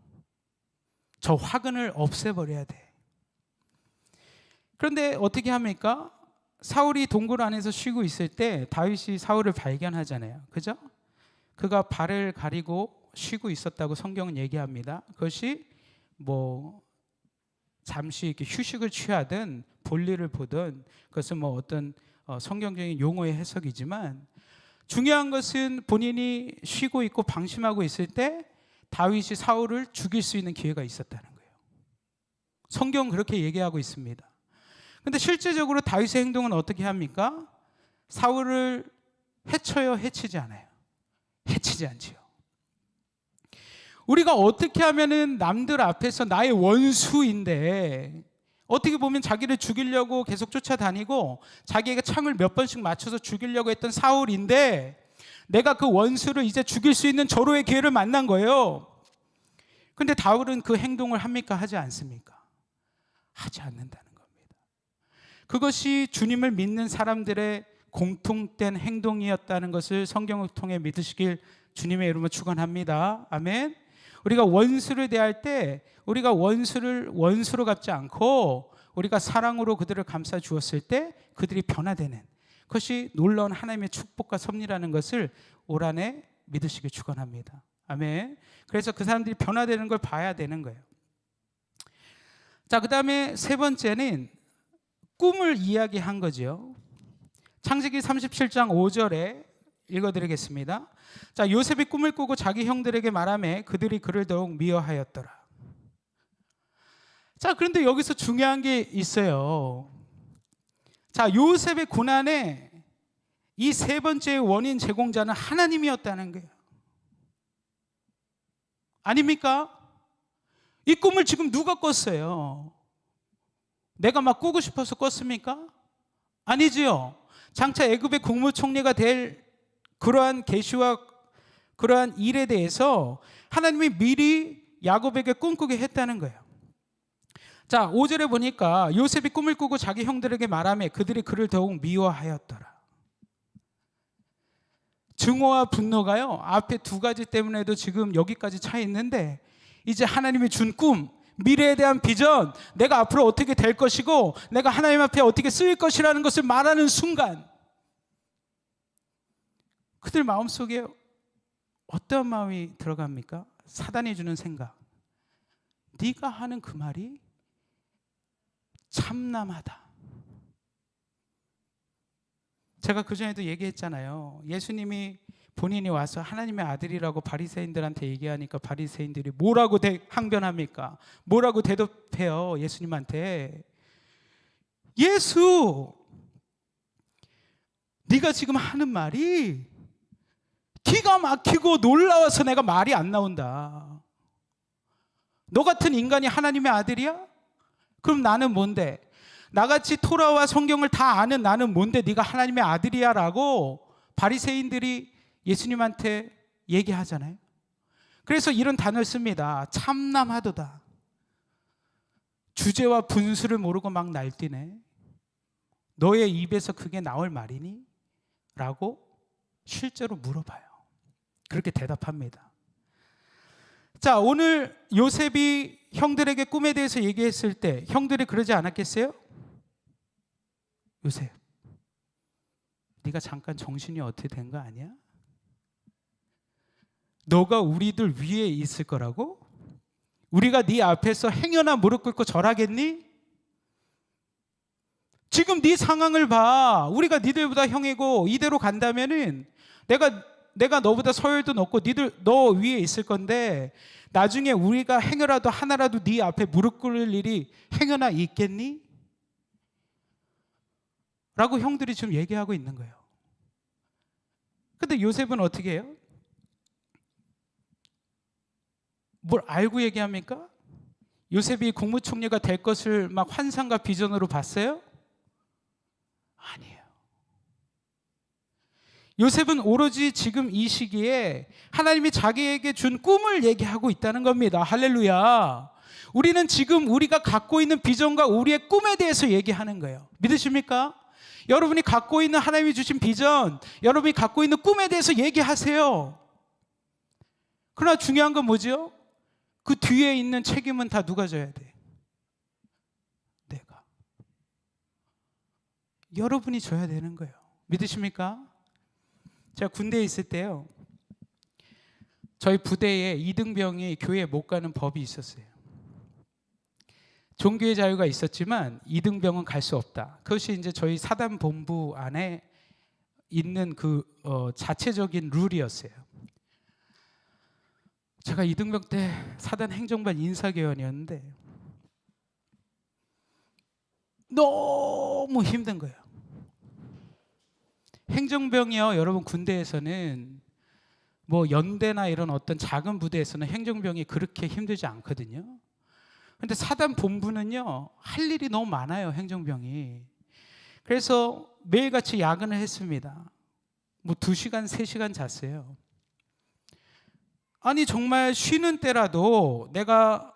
A: 저 화근을 없애버려야 돼. 그런데 어떻게 합니까? 사울이 동굴 안에서 쉬고 있을 때 다윗이 사울을 발견하잖아요. 그죠? 그가 발을 가리고 쉬고 있었다고 성경은 얘기합니다. 그것이 뭐 잠시 이렇게 휴식을 취하든 볼일을 보든 그것은 뭐 어떤 성경적인 용어의 해석이지만 중요한 것은 본인이 쉬고 있고 방심하고 있을 때 다윗이 사울을 죽일 수 있는 기회가 있었다는 거예요. 성경은 그렇게 얘기하고 있습니다. 그런데 실제적으로 다윗의 행동은 어떻게 합니까? 사울을 해쳐요? 해치지 않아요? 해치지 않지요. 우리가 어떻게 하면은 남들 앞에서 나의 원수인데 어떻게 보면 자기를 죽이려고 계속 쫓아다니고 자기에게 창을 몇 번씩 맞춰서 죽이려고 했던 사울인데 내가 그 원수를 이제 죽일 수 있는 절호의 기회를 만난 거예요. 그런데 다윗은 그 행동을 합니까? 하지 않습니까? 하지 않는다는 겁니다. 그것이 주님을 믿는 사람들의 공통된 행동이었다는 것을 성경을 통해 믿으시길 주님의 이름으로 축원합니다. 아멘. 우리가 원수를 대할 때 우리가 원수를 원수로 갚지 않고 우리가 사랑으로 그들을 감싸 주었을 때 그들이 변화되는 그것이 놀라운 하나님의 축복과 섭리라는 것을 올 한해 믿으시길 축원합니다. 아멘. 그래서 그 사람들이 변화되는 걸 봐야 되는 거예요. 자, 그 다음에 세 번째는 꿈을 이야기한 거죠. 창세기 37장 5절에 읽어드리겠습니다. 자, 요셉이 꿈을 꾸고 자기 형들에게 말하매 그들이 그를 더욱 미워하였더라. 자, 그런데 여기서 중요한 게 있어요. 자, 요셉의 고난의 이 세 번째 원인 제공자는 하나님이었다는 거예요. 아닙니까? 이 꿈을 지금 누가 꿨어요? 내가 막 꾸고 싶어서 꿨습니까? 아니지요. 장차 애굽의 국무총리가 될 그러한 계시와 그러한 일에 대해서 하나님이 미리 야곱에게 꿈꾸게 했다는 거예요. 자, 5절에 보니까 요셉이 꿈을 꾸고 자기 형들에게 말하며 그들이 그를 더욱 미워하였더라. 증오와 분노가요, 앞에 두 가지 때문에도 지금 여기까지 차 있는데 이제 하나님이 준 꿈, 미래에 대한 비전, 내가 앞으로 어떻게 될 것이고 내가 하나님 앞에 어떻게 쓰일 것이라는 것을 말하는 순간 그들 마음속에 어떤 마음이 들어갑니까? 사단이 주는 생각. 네가 하는 그 말이 참남하다. 제가 그전에도 얘기했잖아요. 예수님이 본인이 와서 하나님의 아들이라고 바리새인들한테 얘기하니까 바리새인들이 뭐라고 항변합니까? 뭐라고 대답해요? 예수님한테. 예수, 네가 지금 하는 말이 기가 막히고 놀라워서 내가 말이 안 나온다. 너 같은 인간이 하나님의 아들이야? 그럼 나는 뭔데? 나같이 토라와 성경을 다 아는 나는 뭔데 네가 하나님의 아들이야? 라고 바리새인들이 예수님한테 얘기하잖아요. 그래서 이런 단어를 씁니다. 참남하도다. 주제와 분수를 모르고 막 날뛰네. 너의 입에서 그게 나올 말이니? 라고 실제로 물어봐요. 그렇게 대답합니다. 자, 오늘 요셉이 형들에게 꿈에 대해서 얘기했을 때 형들이 그러지 않았겠어요? 요셉, 네가 잠깐 정신이 어떻게 된 거 아니야? 너가 우리들 위에 있을 거라고? 우리가 네 앞에서 행여나 무릎 꿇고 절하겠니? 지금 네 상황을 봐. 우리가 니들보다 형이고 이대로 간다면은 내가 너보다 서열도 높고 너 위에 있을 건데 나중에 우리가 행여라도 하나라도 네 앞에 무릎 꿇을 일이 행여나 있겠니? 라고 형들이 지금 얘기하고 있는 거예요. 근데 요셉은 어떻게 해요? 뭘 알고 얘기합니까? 요셉이 국무총리가 될 것을 막 환상과 비전으로 봤어요? 아니에요. 요셉은 오로지 지금 이 시기에 하나님이 자기에게 준 꿈을 얘기하고 있다는 겁니다. 할렐루야. 우리는 지금 우리가 갖고 있는 비전과 우리의 꿈에 대해서 얘기하는 거예요. 믿으십니까? 여러분이 갖고 있는 하나님이 주신 비전, 여러분이 갖고 있는 꿈에 대해서 얘기하세요. 그러나 중요한 건 뭐죠? 그 뒤에 있는 책임은 다 누가 져야 돼? 내가. 여러분이 져야 되는 거예요. 믿으십니까? 제가 군대에 있을 때요, 저희 부대에 이등병이 교회에 못 가는 법이 있었어요. 종교의 자유가 있었지만 이등병은 갈 수 없다. 그것이 이제 저희 사단 본부 안에 있는 그 자체적인 룰이었어요. 제가 이등병 때 사단 행정반 인사교원이었는데 너무 힘든 거예요. 행정병이요, 여러분 군대에서는 뭐 연대나 이런 어떤 작은 부대에서는 행정병이 그렇게 힘들지 않거든요. 근데 사단 본부는요, 할 일이 너무 많아요, 행정병이. 그래서 매일같이 야근을 했습니다. 뭐 2시간, 3시간 잤어요. 아니 정말 쉬는 때라도 내가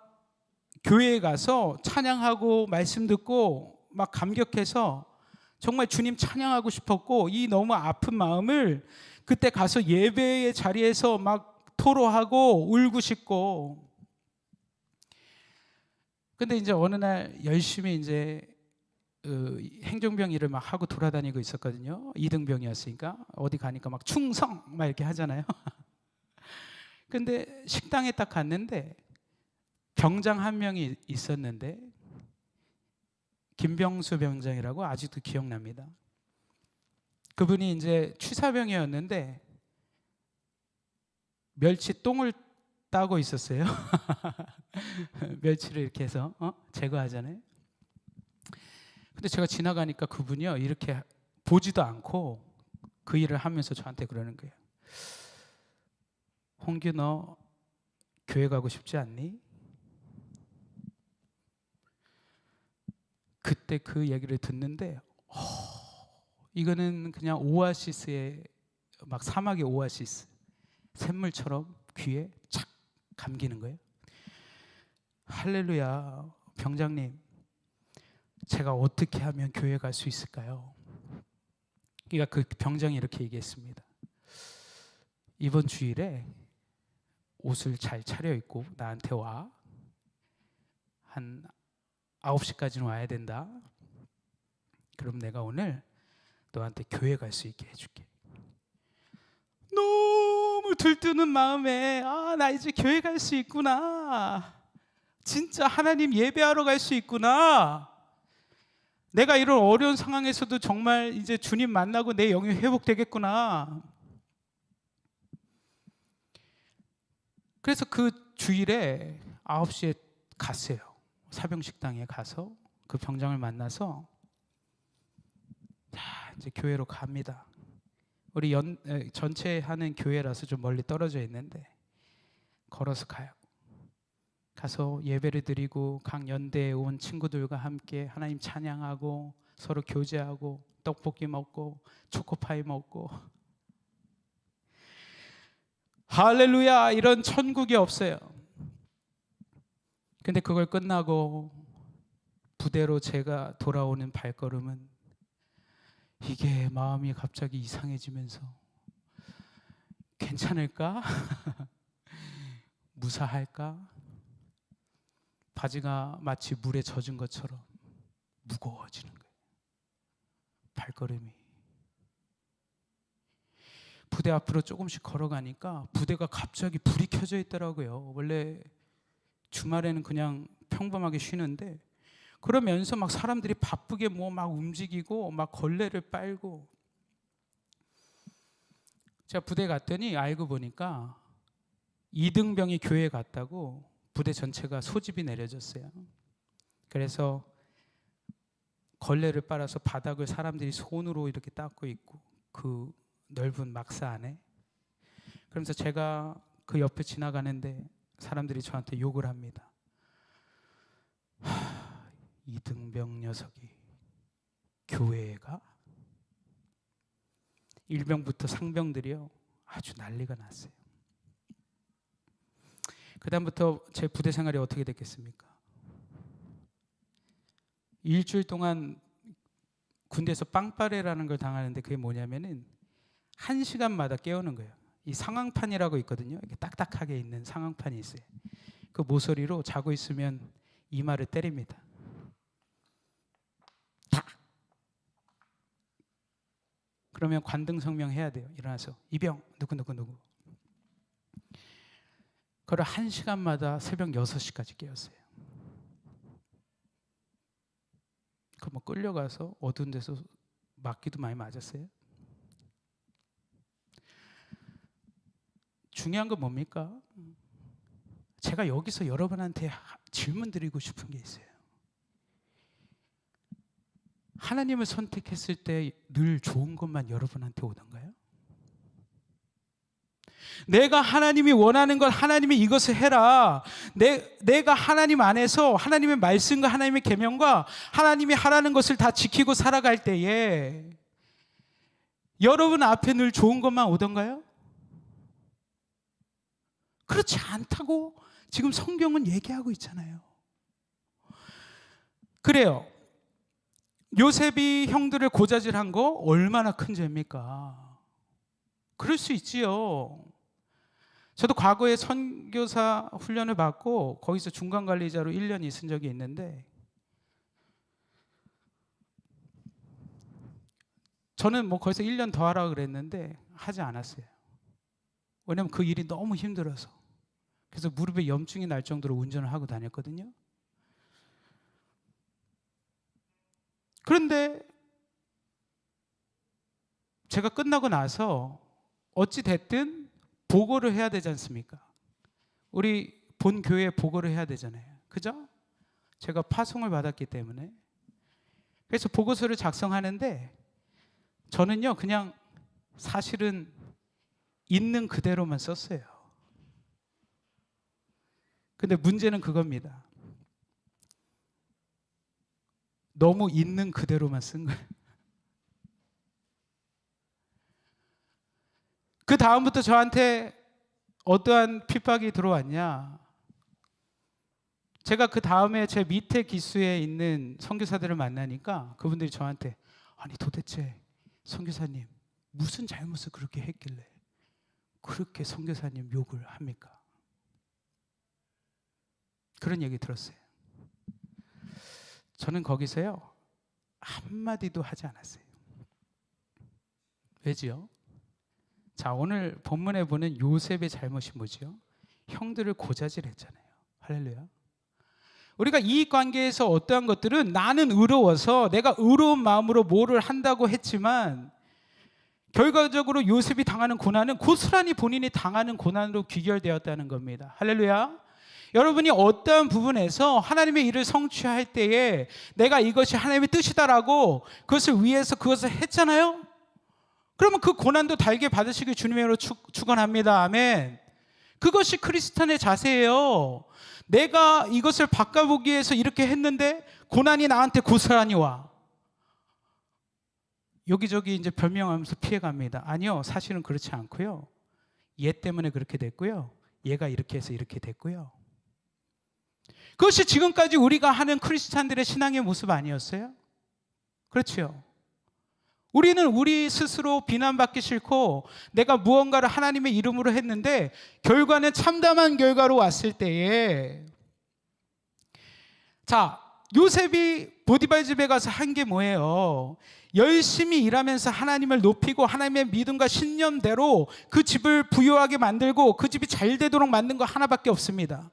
A: 교회에 가서 찬양하고 말씀 듣고 막 감격해서 정말 주님 찬양하고 싶었고, 이 너무 아픈 마음을 그때 가서 예배의 자리에서 막 토로하고 울고 싶고. 근데 이제 어느 날 열심히 이제 행정병 일을 막 하고 돌아다니고 있었거든요. 2등병이었으니까 어디 가니까 막 충성 막 이렇게 하잖아요. 근데 식당에 딱 갔는데 병장 한 명이 있었는데, 김병수 병장이라고 아직도 기억납니다. 그분이 이제 취사병이었는데 멸치 똥을 따고 있었어요. 멸치를 이렇게 해서 제거하잖아요. 근데 제가 지나가니까 그분이요, 이렇게 보지도 않고 그 일을 하면서 저한테 그러는 거예요. 홍규, 너 교회 가고 싶지 않니? 그때 그 얘기를 듣는데 이거는 그냥 오아시스의 막 사막의 오아시스 샘물처럼 귀에 착 감기는 거예요. 할렐루야. 병장님, 제가 어떻게 하면 교회 갈 수 있을까요? 그러니까 그 병장이 이렇게 얘기했습니다. 이번 주일에 옷을 잘 차려입고 나한테 와. 한 9시까지는 와야 된다. 그럼 내가 오늘 너한테 교회 갈 수 있게 해줄게. 너무 들뜨는 마음에 나 이제 교회 갈 수 있구나. 진짜 하나님 예배하러 갈 수 있구나. 내가 이런 어려운 상황에서도 정말 이제 주님 만나고 내 영이 회복되겠구나. 그래서 그 주일에 9시에 갔어요. 사병식당에 가서 그 병장을 만나서 이제 교회로 갑니다. 우리 전체 하는 교회라서 좀 멀리 떨어져 있는데 걸어서 가요. 가서 예배를 드리고 각 연대에 온 친구들과 함께 하나님 찬양하고 서로 교제하고 떡볶이 먹고 초코파이 먹고. 할렐루야. 이런 천국이 없어요. 근데 그걸 끝나고 부대로 제가 돌아오는 발걸음은 이게 마음이 갑자기 이상해지면서 괜찮을까? 무사할까? 바지가 마치 물에 젖은 것처럼 무거워지는 거예요. 발걸음이. 부대 앞으로 조금씩 걸어가니까 부대가 갑자기 불이 켜져 있더라고요. 원래 주말에는 그냥 평범하게 쉬는데 그러면서 막 사람들이 바쁘게 뭐 막 움직이고 막 걸레를 빨고. 제가 부대 갔더니 알고 보니까 2등병이 교회에 갔다고 부대 전체가 소집이 내려졌어요. 그래서 걸레를 빨아서 바닥을 사람들이 손으로 이렇게 닦고 있고 그 넓은 막사 안에. 그러면서 제가 그 옆에 지나가는데 사람들이 저한테 욕을 합니다. 2등병 녀석이 교회에 가? 일병부터 상병들이요 아주 난리가 났어요. 그 다음부터 제 부대 생활이 어떻게 됐겠습니까? 일주일 동안 군대에서 빵빠레라는 걸 당하는데 그게 뭐냐면은 1시간마다 깨우는 거예요. 이 상황판이라고 있거든요. 이렇게 딱딱하게 있는 상황판이 있어요. 그 모서리로 자고 있으면 이마를 때립니다. 탁! 그러면 관등성명 해야 돼요. 일어나서 이병 누구. 그걸 1시간마다 새벽 6시까지 깨웠어요. 그 뭐 끌려가서 어두운 데서 맞기도 많이 맞았어요. 중요한 건 뭡니까? 제가 여기서 여러분한테 질문 드리고 싶은 게 있어요. 하나님을 선택했을 때 늘 좋은 것만 여러분한테 오던가요? 내가 하나님이 원하는 걸 하나님이 이것을 해라. 내가 하나님 안에서 하나님의 말씀과 하나님의 계명과 하나님이 하라는 것을 다 지키고 살아갈 때에 여러분 앞에 늘 좋은 것만 오던가요? 그렇지 않다고 지금 성경은 얘기하고 있잖아요. 그래요. 요셉이 형들을 고자질한 거 얼마나 큰 죄입니까? 그럴 수 있지요. 저도 과거에 선교사 훈련을 받고 거기서 중간 관리자로 1년 있은 적이 있는데, 저는 뭐 거기서 1년 더 하라고 그랬는데 하지 않았어요. 왜냐면 그 일이 너무 힘들어서. 그래서 무릎에 염증이 날 정도로 운전을 하고 다녔거든요. 그런데 제가 끝나고 나서 어찌 됐든 보고를 해야 되지 않습니까? 우리 본 교회에 보고를 해야 되잖아요. 그죠? 제가 파송을 받았기 때문에. 그래서 보고서를 작성하는데 저는요, 그냥 사실은 있는 그대로만 썼어요. 근데 문제는 그겁니다. 너무 있는 그대로만 쓴 거예요. 그 다음부터 저한테 어떠한 핍박이 들어왔냐? 제가 그 다음에 제 밑에 기수에 있는 선교사들을 만나니까 그분들이 저한테, 아니 도대체 선교사님 무슨 잘못을 그렇게 했길래 그렇게 선교사님 욕을 합니까? 그런 얘기 들었어요. 저는 거기서요 한마디도 하지 않았어요. 왜지요? 자, 오늘 본문에 보는 요셉의 잘못이 뭐죠? 형들을 고자질했잖아요. 할렐루야. 우리가 이익관계에서 어떠한 것들은 나는 의로워서 내가 의로운 마음으로 뭐를 한다고 했지만 결과적으로 요셉이 당하는 고난은 고스란히 본인이 당하는 고난으로 귀결되었다는 겁니다. 할렐루야. 여러분이 어떠한 부분에서 하나님의 일을 성취할 때에 내가 이것이 하나님의 뜻이다라고 그것을 위해서 그것을 했잖아요. 그러면 그 고난도 달게 받으시길 주님으로 축원합니다. 아멘. 그것이 크리스찬의 자세예요. 내가 이것을 바꿔보기 위해서 이렇게 했는데 고난이 나한테 고스란히 와. 여기저기 이제 변명하면서 피해갑니다. 아니요, 사실은 그렇지 않고요. 얘 때문에 그렇게 됐고요. 얘가 이렇게 해서 이렇게 됐고요. 그것이 지금까지 우리가 하는 크리스찬들의 신앙의 모습 아니었어요? 그렇죠. 우리는 우리 스스로 비난받기 싫고 내가 무언가를 하나님의 이름으로 했는데 결과는 참담한 결과로 왔을 때에, 자, 요셉이 보디발 집에 가서 한 게 뭐예요? 열심히 일하면서 하나님을 높이고 하나님의 믿음과 신념대로 그 집을 부유하게 만들고 그 집이 잘 되도록 만든 거 하나밖에 없습니다.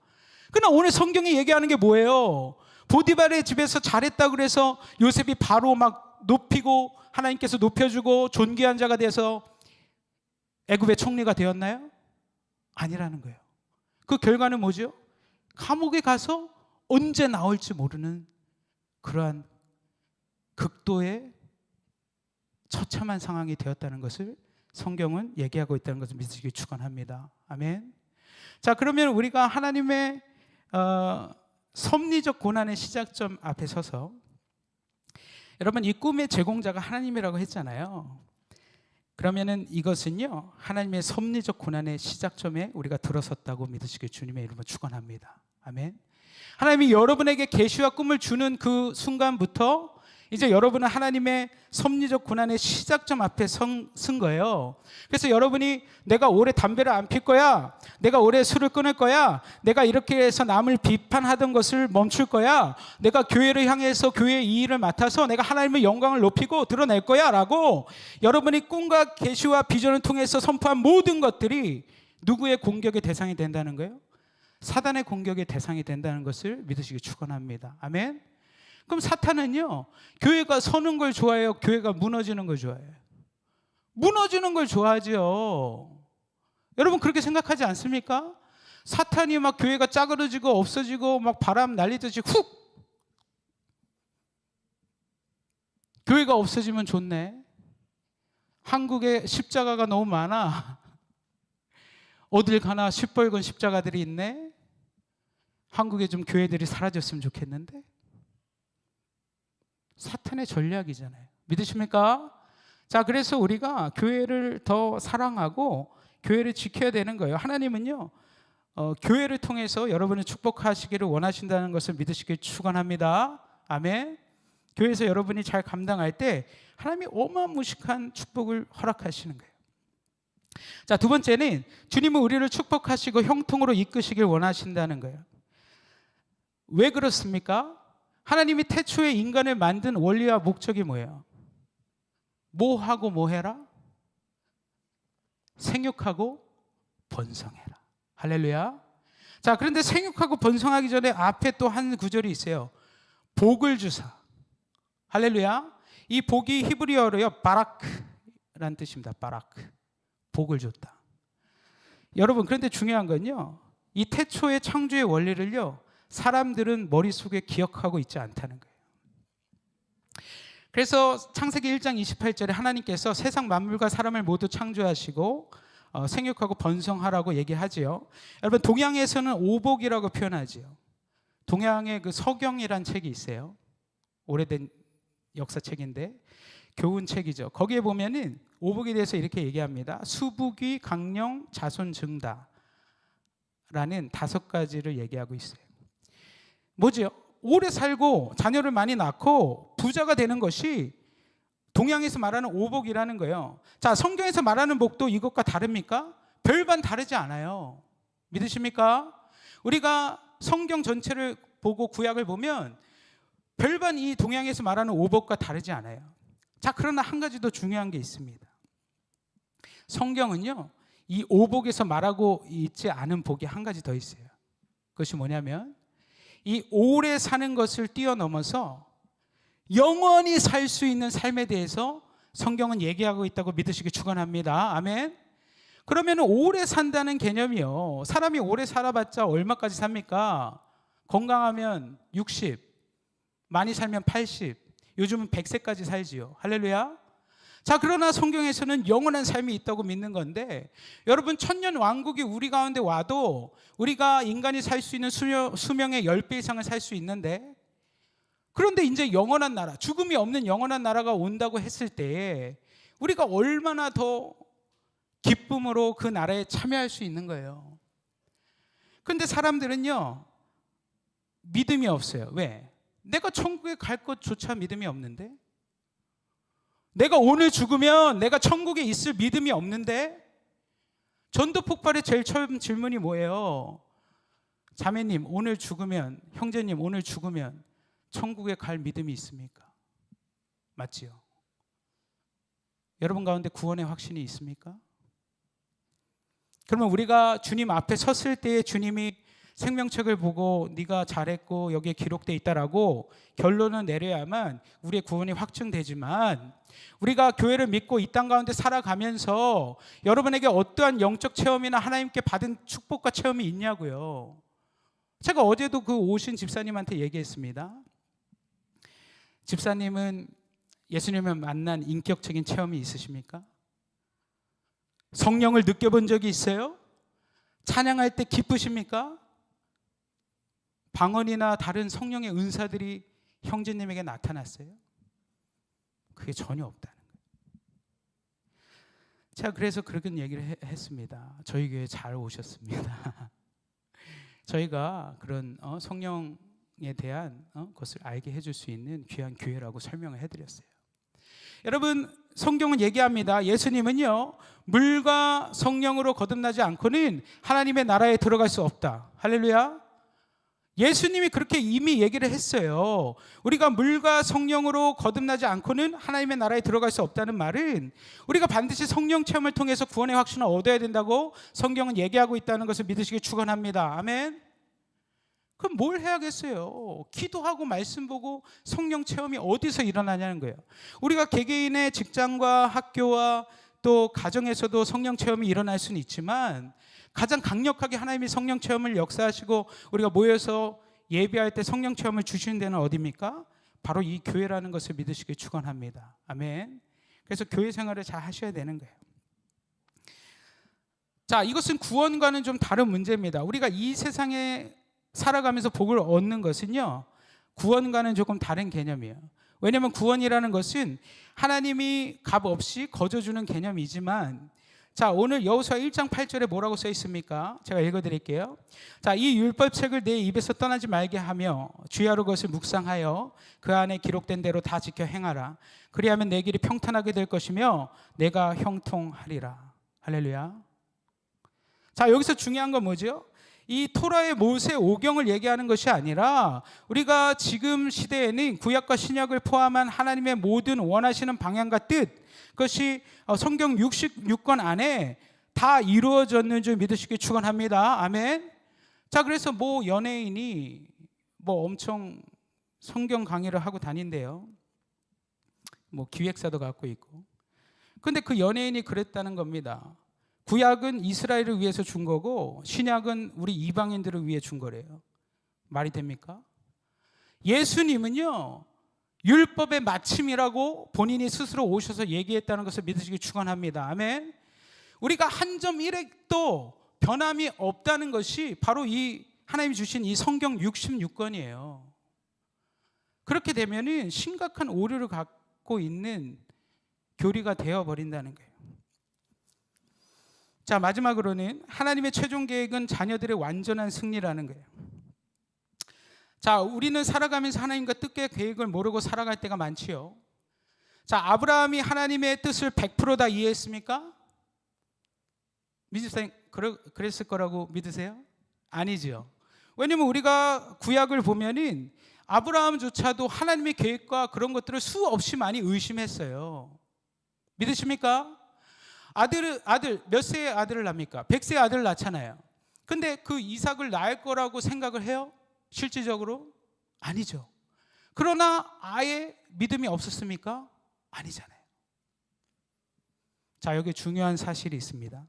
A: 그러나 오늘 성경이 얘기하는 게 뭐예요? 보디발의 집에서 잘했다고 그래서 요셉이 바로 막 높이고 하나님께서 높여주고 존귀한 자가 돼서 애굽의 총리가 되었나요? 아니라는 거예요. 그 결과는 뭐죠? 감옥에 가서 언제 나올지 모르는 그러한 극도의 처참한 상황이 되었다는 것을 성경은 얘기하고 있다는 것을 믿으시기 축원합니다. 아멘. 자, 그러면 우리가 하나님의 섭리적 고난의 시작점 앞에 서서, 여러분 이 꿈의 제공자가 하나님이라고 했잖아요. 그러면은 이것은요 하나님의 섭리적 고난의 시작점에 우리가 들어섰다고 믿으시길 주님의 이름으로 축원합니다. 아멘. 하나님이 여러분에게 계시와 꿈을 주는 그 순간부터 이제 여러분은 하나님의 섭리적 고난의 시작점 앞에 쓴 거예요. 그래서 여러분이 내가 올해 담배를 안 필 거야, 내가 올해 술을 끊을 거야, 내가 이렇게 해서 남을 비판하던 것을 멈출 거야, 내가 교회를 향해서 교회의 이 일을 맡아서 내가 하나님의 영광을 높이고 드러낼 거야 라고 여러분이 꿈과 계시와 비전을 통해서 선포한 모든 것들이 누구의 공격의 대상이 된다는 거예요? 사단의 공격의 대상이 된다는 것을 믿으시기 축원합니다. 아멘. 그럼 사탄은요 교회가 서는 걸 좋아해요? 교회가 무너지는 걸 좋아해요? 무너지는 걸 좋아하죠. 여러분 그렇게 생각하지 않습니까? 사탄이 막 교회가 짜그러지고 없어지고 막 바람 날리듯이 훅 교회가 없어지면 좋네. 한국에 십자가가 너무 많아. 어딜 가나 시뻘건 십자가들이 있네. 한국에 좀 교회들이 사라졌으면 좋겠는데. 사탄의 전략이잖아요. 믿으십니까? 자, 그래서 우리가 교회를 더 사랑하고 교회를 지켜야 되는 거예요. 하나님은요 교회를 통해서 여러분을 축복하시기를 원하신다는 것을 믿으시길 축원합니다. 아멘. 교회에서 여러분이 잘 감당할 때 하나님이 어마무시한 축복을 허락하시는 거예요. 자, 두 번째는 주님은 우리를 축복하시고 형통으로 이끄시길 원하신다는 거예요. 왜 그렇습니까? 하나님이 태초에 인간을 만든 원리와 목적이 뭐예요? 뭐 하고 뭐 해라? 생육하고 번성해라. 할렐루야. 자, 그런데 생육하고 번성하기 전에 앞에 또 한 구절이 있어요. 복을 주사. 할렐루야. 이 복이 히브리어로요, 바라크라는 뜻입니다. 바라크. 복을 줬다. 여러분, 그런데 중요한 건요, 이 태초의 창조의 원리를요, 사람들은 머릿속에 기억하고 있지 않다는 거예요. 그래서 창세기 1장 28절에 하나님께서 세상 만물과 사람을 모두 창조하시고 생육하고 번성하라고 얘기하지요. 여러분, 동양에서는 오복이라고 표현하지요. 동양의 그 서경이란 책이 있어요. 오래된 역사책인데 교훈책이죠. 거기에 보면은 오복에 대해서 이렇게 얘기합니다. 수부귀, 강령, 자손 증다 라는 5가지를 얘기하고 있어요. 뭐죠? 오래 살고 자녀를 많이 낳고 부자가 되는 것이 동양에서 말하는 오복이라는 거예요. 자, 성경에서 말하는 복도 이것과 다릅니까? 별반 다르지 않아요. 믿으십니까? 우리가 성경 전체를 보고 구약을 보면 별반 이 동양에서 말하는 오복과 다르지 않아요. 자, 그러나 한 가지 더 중요한 게 있습니다. 성경은요, 이 오복에서 말하고 있지 않은 복이 한 가지 더 있어요. 그것이 뭐냐면 이 오래 사는 것을 뛰어넘어서 영원히 살 수 있는 삶에 대해서 성경은 얘기하고 있다고 믿으시기 축원합니다. 아멘. 그러면 오래 산다는 개념이요, 사람이 오래 살아봤자 얼마까지 삽니까? 건강하면 60, 많이 살면 80, 요즘은 100세까지 살지요. 할렐루야. 자, 그러나 성경에서는 영원한 삶이 있다고 믿는 건데, 여러분, 천년 왕국이 우리 가운데 와도 우리가 인간이 살 수 있는 수명의 10배 이상을 살 수 있는데, 그런데 이제 영원한 나라, 죽음이 없는 영원한 나라가 온다고 했을 때 우리가 얼마나 더 기쁨으로 그 나라에 참여할 수 있는 거예요. 그런데 사람들은요, 믿음이 없어요. 왜? 내가 천국에 갈 것조차 믿음이 없는데, 내가 오늘 죽으면 내가 천국에 있을 믿음이 없는데, 전도 폭발의 제일 처음 질문이 뭐예요? 자매님, 오늘 죽으면, 형제님, 오늘 죽으면 천국에 갈 믿음이 있습니까? 맞지요? 여러분 가운데 구원의 확신이 있습니까? 그러면 우리가 주님 앞에 섰을 때 주님이 생명책을 보고 네가 잘했고 여기에 기록되어 있다라고 결론을 내려야만 우리의 구원이 확증되지만, 우리가 교회를 믿고 이 땅 가운데 살아가면서 여러분에게 어떠한 영적 체험이나 하나님께 받은 축복과 체험이 있냐고요. 제가 어제도 그 오신 집사님한테 얘기했습니다. 집사님은 예수님을 만난 인격적인 체험이 있으십니까? 성령을 느껴본 적이 있어요? 찬양할 때 기쁘십니까? 방언이나 다른 성령의 은사들이 형제님에게 나타났어요? 그게 전혀 없다는 거예요. 제가 그래서 그런 얘기를 했습니다. 저희 교회 잘 오셨습니다. 저희가 그런 성령에 대한 것을 알게 해줄 수 있는 귀한 교회라고 설명을 해드렸어요. 여러분, 성경은 얘기합니다. 예수님은요, 물과 성령으로 거듭나지 않고는 하나님의 나라에 들어갈 수 없다. 할렐루야. 예수님이 그렇게 이미 얘기를 했어요. 우리가 물과 성령으로 거듭나지 않고는 하나님의 나라에 들어갈 수 없다는 말은 우리가 반드시 성령 체험을 통해서 구원의 확신을 얻어야 된다고 성경은 얘기하고 있다는 것을 믿으시기 축원합니다. 아멘. 그럼 뭘 해야겠어요? 기도하고 말씀 보고 성령 체험이 어디서 일어나냐는 거예요. 우리가 개개인의 직장과 학교와 또 가정에서도 성령 체험이 일어날 수는 있지만, 가장 강력하게 하나님이 성령 체험을 역사하시고 우리가 모여서 예배할 때 성령 체험을 주시는 데는 어디입니까? 바로 이 교회라는 것을 믿으시길 축원합니다. 아멘. 그래서 교회 생활을 잘 하셔야 되는 거예요. 자, 이것은 구원과는 좀 다른 문제입니다. 우리가 이 세상에 살아가면서 복을 얻는 것은요, 구원과는 조금 다른 개념이에요. 왜냐하면 구원이라는 것은 하나님이 값 없이 거저주는 개념이지만, 자, 오늘 여호수아 1장 8절에 뭐라고 써 있습니까? 제가 읽어드릴게요. 자, 이 율법책을 내 입에서 떠나지 말게 하며 주야로 그것을 묵상하여 그 안에 기록된 대로 다 지켜 행하라. 그리하면 내 길이 평탄하게 될 것이며 내가 형통하리라. 할렐루야. 자, 여기서 중요한 건 뭐죠? 이 토라의 모세 오경을 얘기하는 것이 아니라 우리가 지금 시대에는 구약과 신약을 포함한 하나님의 모든 원하시는 방향과 뜻, 그것이 성경 66권 안에 다 이루어졌는 줄 믿으시길 축원합니다. 아멘. 자, 그래서 뭐 연예인이 뭐 엄청 성경 강의를 하고 다닌대요. 뭐 기획사도 갖고 있고. 근데 그 연예인이 그랬다는 겁니다. 구약은 이스라엘을 위해서 준 거고 신약은 우리 이방인들을 위해 준 거래요. 말이 됩니까? 예수님은요, 율법의 마침이라고 본인이 스스로 오셔서 얘기했다는 것을 믿으시기 축원합니다. 아멘. 우리가 한 점 1핵도 변함이 없다는 것이 바로 이 하나님이 주신 이 성경 66권이에요. 그렇게 되면은 심각한 오류를 갖고 있는 교리가 되어버린다는 거예요. 자, 마지막으로는 하나님의 최종 계획은 자녀들의 완전한 승리라는 거예요. 자, 우리는 살아가면서 하나님과 뜻의 계획을 모르고 살아갈 때가 많지요. 자, 아브라함이 하나님의 뜻을 100% 다 이해했습니까? 민집사님 그랬을 거라고 믿으세요? 아니죠. 왜냐면 우리가 구약을 보면은 아브라함조차도 하나님의 계획과 그런 것들을 수없이 많이 의심했어요. 믿으십니까? 아들 몇 세의 아들을 낳습니까? 100세의 아들을 낳잖아요. 근데 그 이삭을 낳을 거라고 생각을 해요? 실질적으로? 아니죠. 그러나 아예 믿음이 없었습니까? 아니잖아요. 자, 여기 중요한 사실이 있습니다.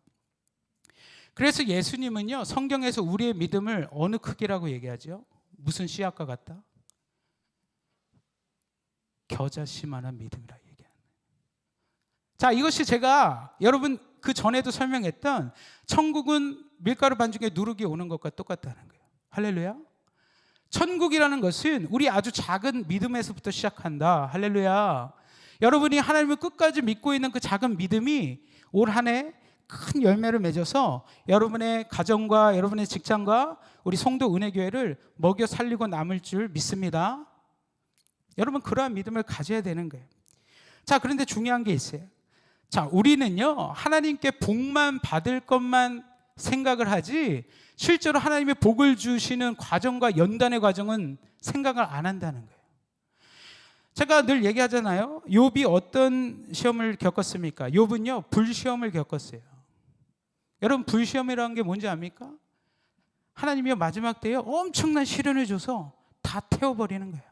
A: 그래서 예수님은요, 성경에서 우리의 믿음을 어느 크기라고 얘기하죠? 무슨 씨앗과 같다? 겨자씨만한 믿음이라 얘기합니다. 자, 이것이 제가 여러분 그 전에도 설명했던 천국은 밀가루 반죽에 누룩이 오는 것과 똑같다는 거예요. 할렐루야. 천국이라는 것은 우리 아주 작은 믿음에서부터 시작한다. 할렐루야. 여러분이 하나님을 끝까지 믿고 있는 그 작은 믿음이 올 한 해 큰 열매를 맺어서 여러분의 가정과 여러분의 직장과 우리 성도 은혜교회를 먹여 살리고 남을 줄 믿습니다. 여러분 그러한 믿음을 가져야 되는 거예요. 자, 그런데 중요한 게 있어요. 자, 우리는요, 하나님께 복만 받을 것만 생각을 하지 실제로 하나님의 복을 주시는 과정과 연단의 과정은 생각을 안 한다는 거예요. 제가 늘 얘기하잖아요. 욥이 어떤 시험을 겪었습니까? 욥은요, 불시험을 겪었어요. 여러분 불시험이라는 게 뭔지 압니까? 하나님이 마지막 때에 엄청난 시련을 줘서 다 태워버리는 거예요.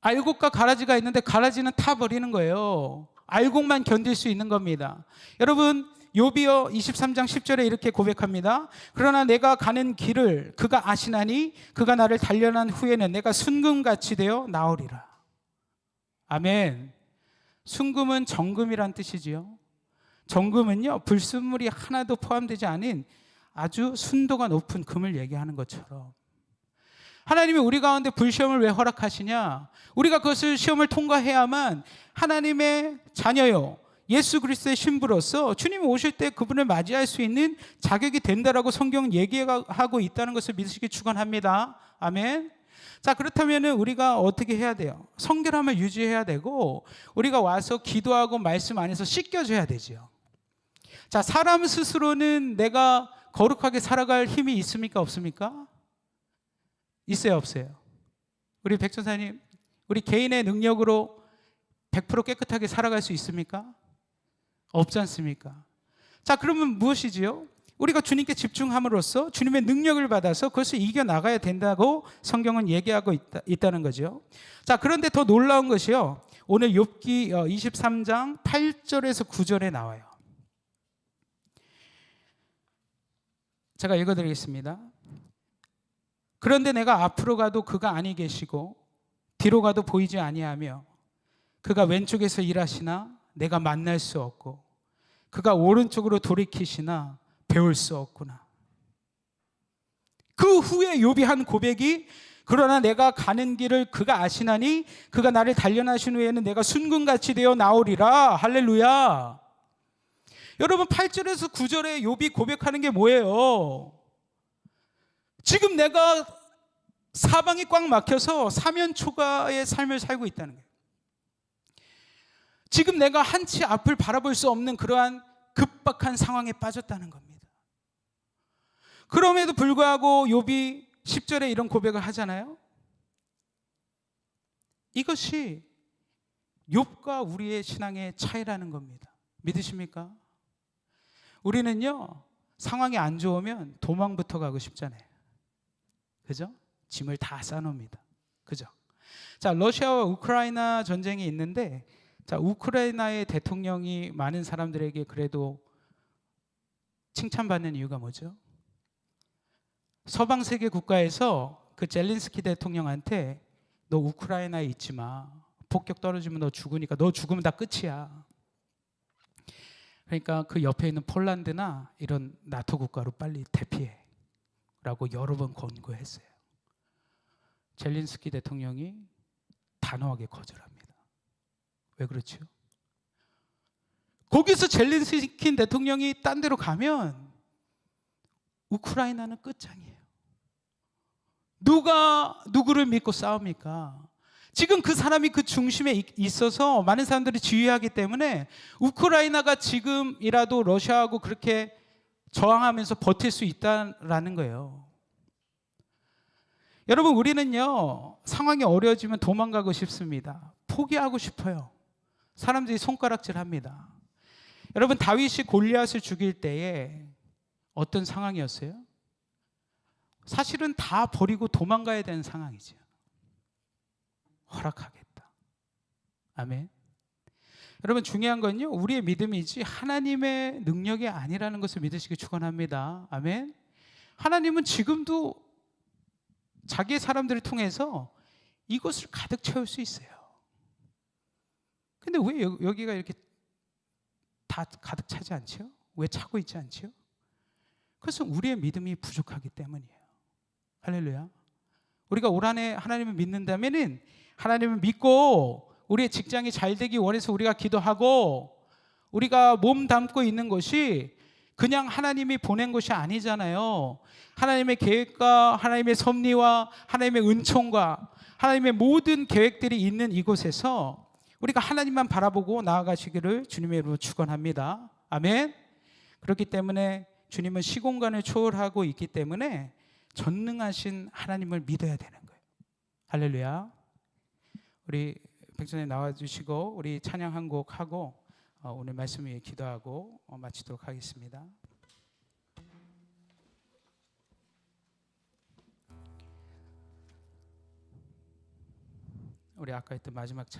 A: 알곡과 가라지가 있는데 가라지는 타버리는 거예요. 알곡만 견딜 수 있는 겁니다. 여러분 욥이요 23장 10절에 이렇게 고백합니다. 그러나 내가 가는 길을 그가 아시나니 그가 나를 단련한 후에는 내가 순금같이 되어 나오리라. 아멘. 순금은 정금이란 뜻이지요. 정금은요 불순물이 하나도 포함되지 않은 아주 순도가 높은 금을 얘기하는 것처럼 하나님이 우리 가운데 불시험을 왜 허락하시냐? 우리가 그것을 시험을 통과해야만 하나님의 자녀요 예수 그리스도의 신부로서 주님이 오실 때 그분을 맞이할 수 있는 자격이 된다라고 성경은 얘기하고 있다는 것을 믿으시기 축원합니다. 아멘. 자, 그렇다면 우리가 어떻게 해야 돼요? 성결함을 유지해야 되고 우리가 와서 기도하고 말씀 안에서 씻겨져야 되죠. 자, 사람 스스로는 내가 거룩하게 살아갈 힘이 있습니까? 없습니까? 있어요? 없어요? 우리 백전사님, 우리 개인의 능력으로 100% 깨끗하게 살아갈 수 있습니까? 없지 않습니까? 자, 그러면 무엇이지요? 우리가 주님께 집중함으로써 주님의 능력을 받아서 그것을 이겨나가야 된다고 성경은 얘기하고 있다는 거죠. 자, 그런데 더 놀라운 것이요, 오늘 욥기 23장 8절에서 9절에 나와요. 제가 읽어드리겠습니다. 그런데 내가 앞으로 가도 그가 아니 계시고 뒤로 가도 보이지 아니하며 그가 왼쪽에서 일하시나 내가 만날 수 없고 그가 오른쪽으로 돌이키시나 배울 수 없구나. 그 후에 욥이 한 고백이 그러나 내가 가는 길을 그가 아시나니 그가 나를 단련하신 후에는 내가 순금같이 되어 나오리라. 할렐루야. 여러분 8절에서 9절에 욥이 고백하는 게 뭐예요? 지금 내가 사방이 꽉 막혀서 사면초가의 삶을 살고 있다는 거예요. 지금 내가 한치 앞을 바라볼 수 없는 그러한 급박한 상황에 빠졌다는 겁니다. 그럼에도 불구하고 욥이 10절에 이런 고백을 하잖아요. 이것이 욥과 우리의 신앙의 차이라는 겁니다. 믿으십니까? 우리는요, 상황이 안 좋으면 도망부터 가고 싶잖아요. 그죠? 짐을 다 싸놉니다. 그죠? 자, 러시아와 우크라이나 전쟁이 있는데, 자, 우크라이나의 대통령이 많은 사람들에게 그래도 칭찬받는 이유가 뭐죠? 서방 세계 국가에서 그 젤린스키 대통령한테 너 우크라이나에 있지 마. 폭격 떨어지면 너 죽으니까 너 죽으면 다 끝이야. 그러니까 그 옆에 있는 폴란드나 이런 나토 국가로 빨리 대피해 라고 여러 번 권고했어요. 젤린스키 대통령이 단호하게 거절합니다. 왜 그렇죠? 거기서 젤린스키 대통령이 딴 데로 가면 우크라이나는 끝장이에요. 누가 누구를 믿고 싸웁니까? 지금 그 사람이 그 중심에 있어서 많은 사람들이 지휘하기 때문에 우크라이나가 지금이라도 러시아하고 그렇게 저항하면서 버틸 수 있다라는 거예요. 여러분, 우리는요, 상황이 어려워지면 도망가고 싶습니다. 포기하고 싶어요. 사람들이 손가락질 합니다. 여러분, 다윗이 골리앗을 죽일 때에 어떤 상황이었어요? 사실은 다 버리고 도망가야 되는 상황이죠. 허락하겠다. 아멘. 여러분, 중요한 건요, 우리의 믿음이지 하나님의 능력이 아니라는 것을 믿으시기 축원합니다. 아멘. 하나님은 지금도 자기의 사람들을 통해서 이것을 가득 채울 수 있어요. 근데 왜 여기가 이렇게 다 가득 차지 않죠? 왜 차고 있지 않죠? 그것은 우리의 믿음이 부족하기 때문이에요. 할렐루야. 우리가 올 한 해 하나님을 믿는다면은 하나님을 믿고 우리의 직장이 잘 되기 원해서 우리가 기도하고 우리가 몸 담고 있는 것이 그냥 하나님이 보낸 것이 아니잖아요. 하나님의 계획과 하나님의 섭리와 하나님의 은총과 하나님의 모든 계획들이 있는 이곳에서 우리가 하나님만 바라보고 나아가시기를 주님의 이름으로 축원합니다. 아멘. 그렇기 때문에 주님은 시공간을 초월하고 있기 때문에 전능하신 하나님을 믿어야 되는 거예요. 할렐루야. 우리 백전에 나와주시고 우리 찬양 한 곡 하고 오늘 말씀 위에 기도하고 마치도록 하겠습니다. 우리 아까 했던 마지막 찬양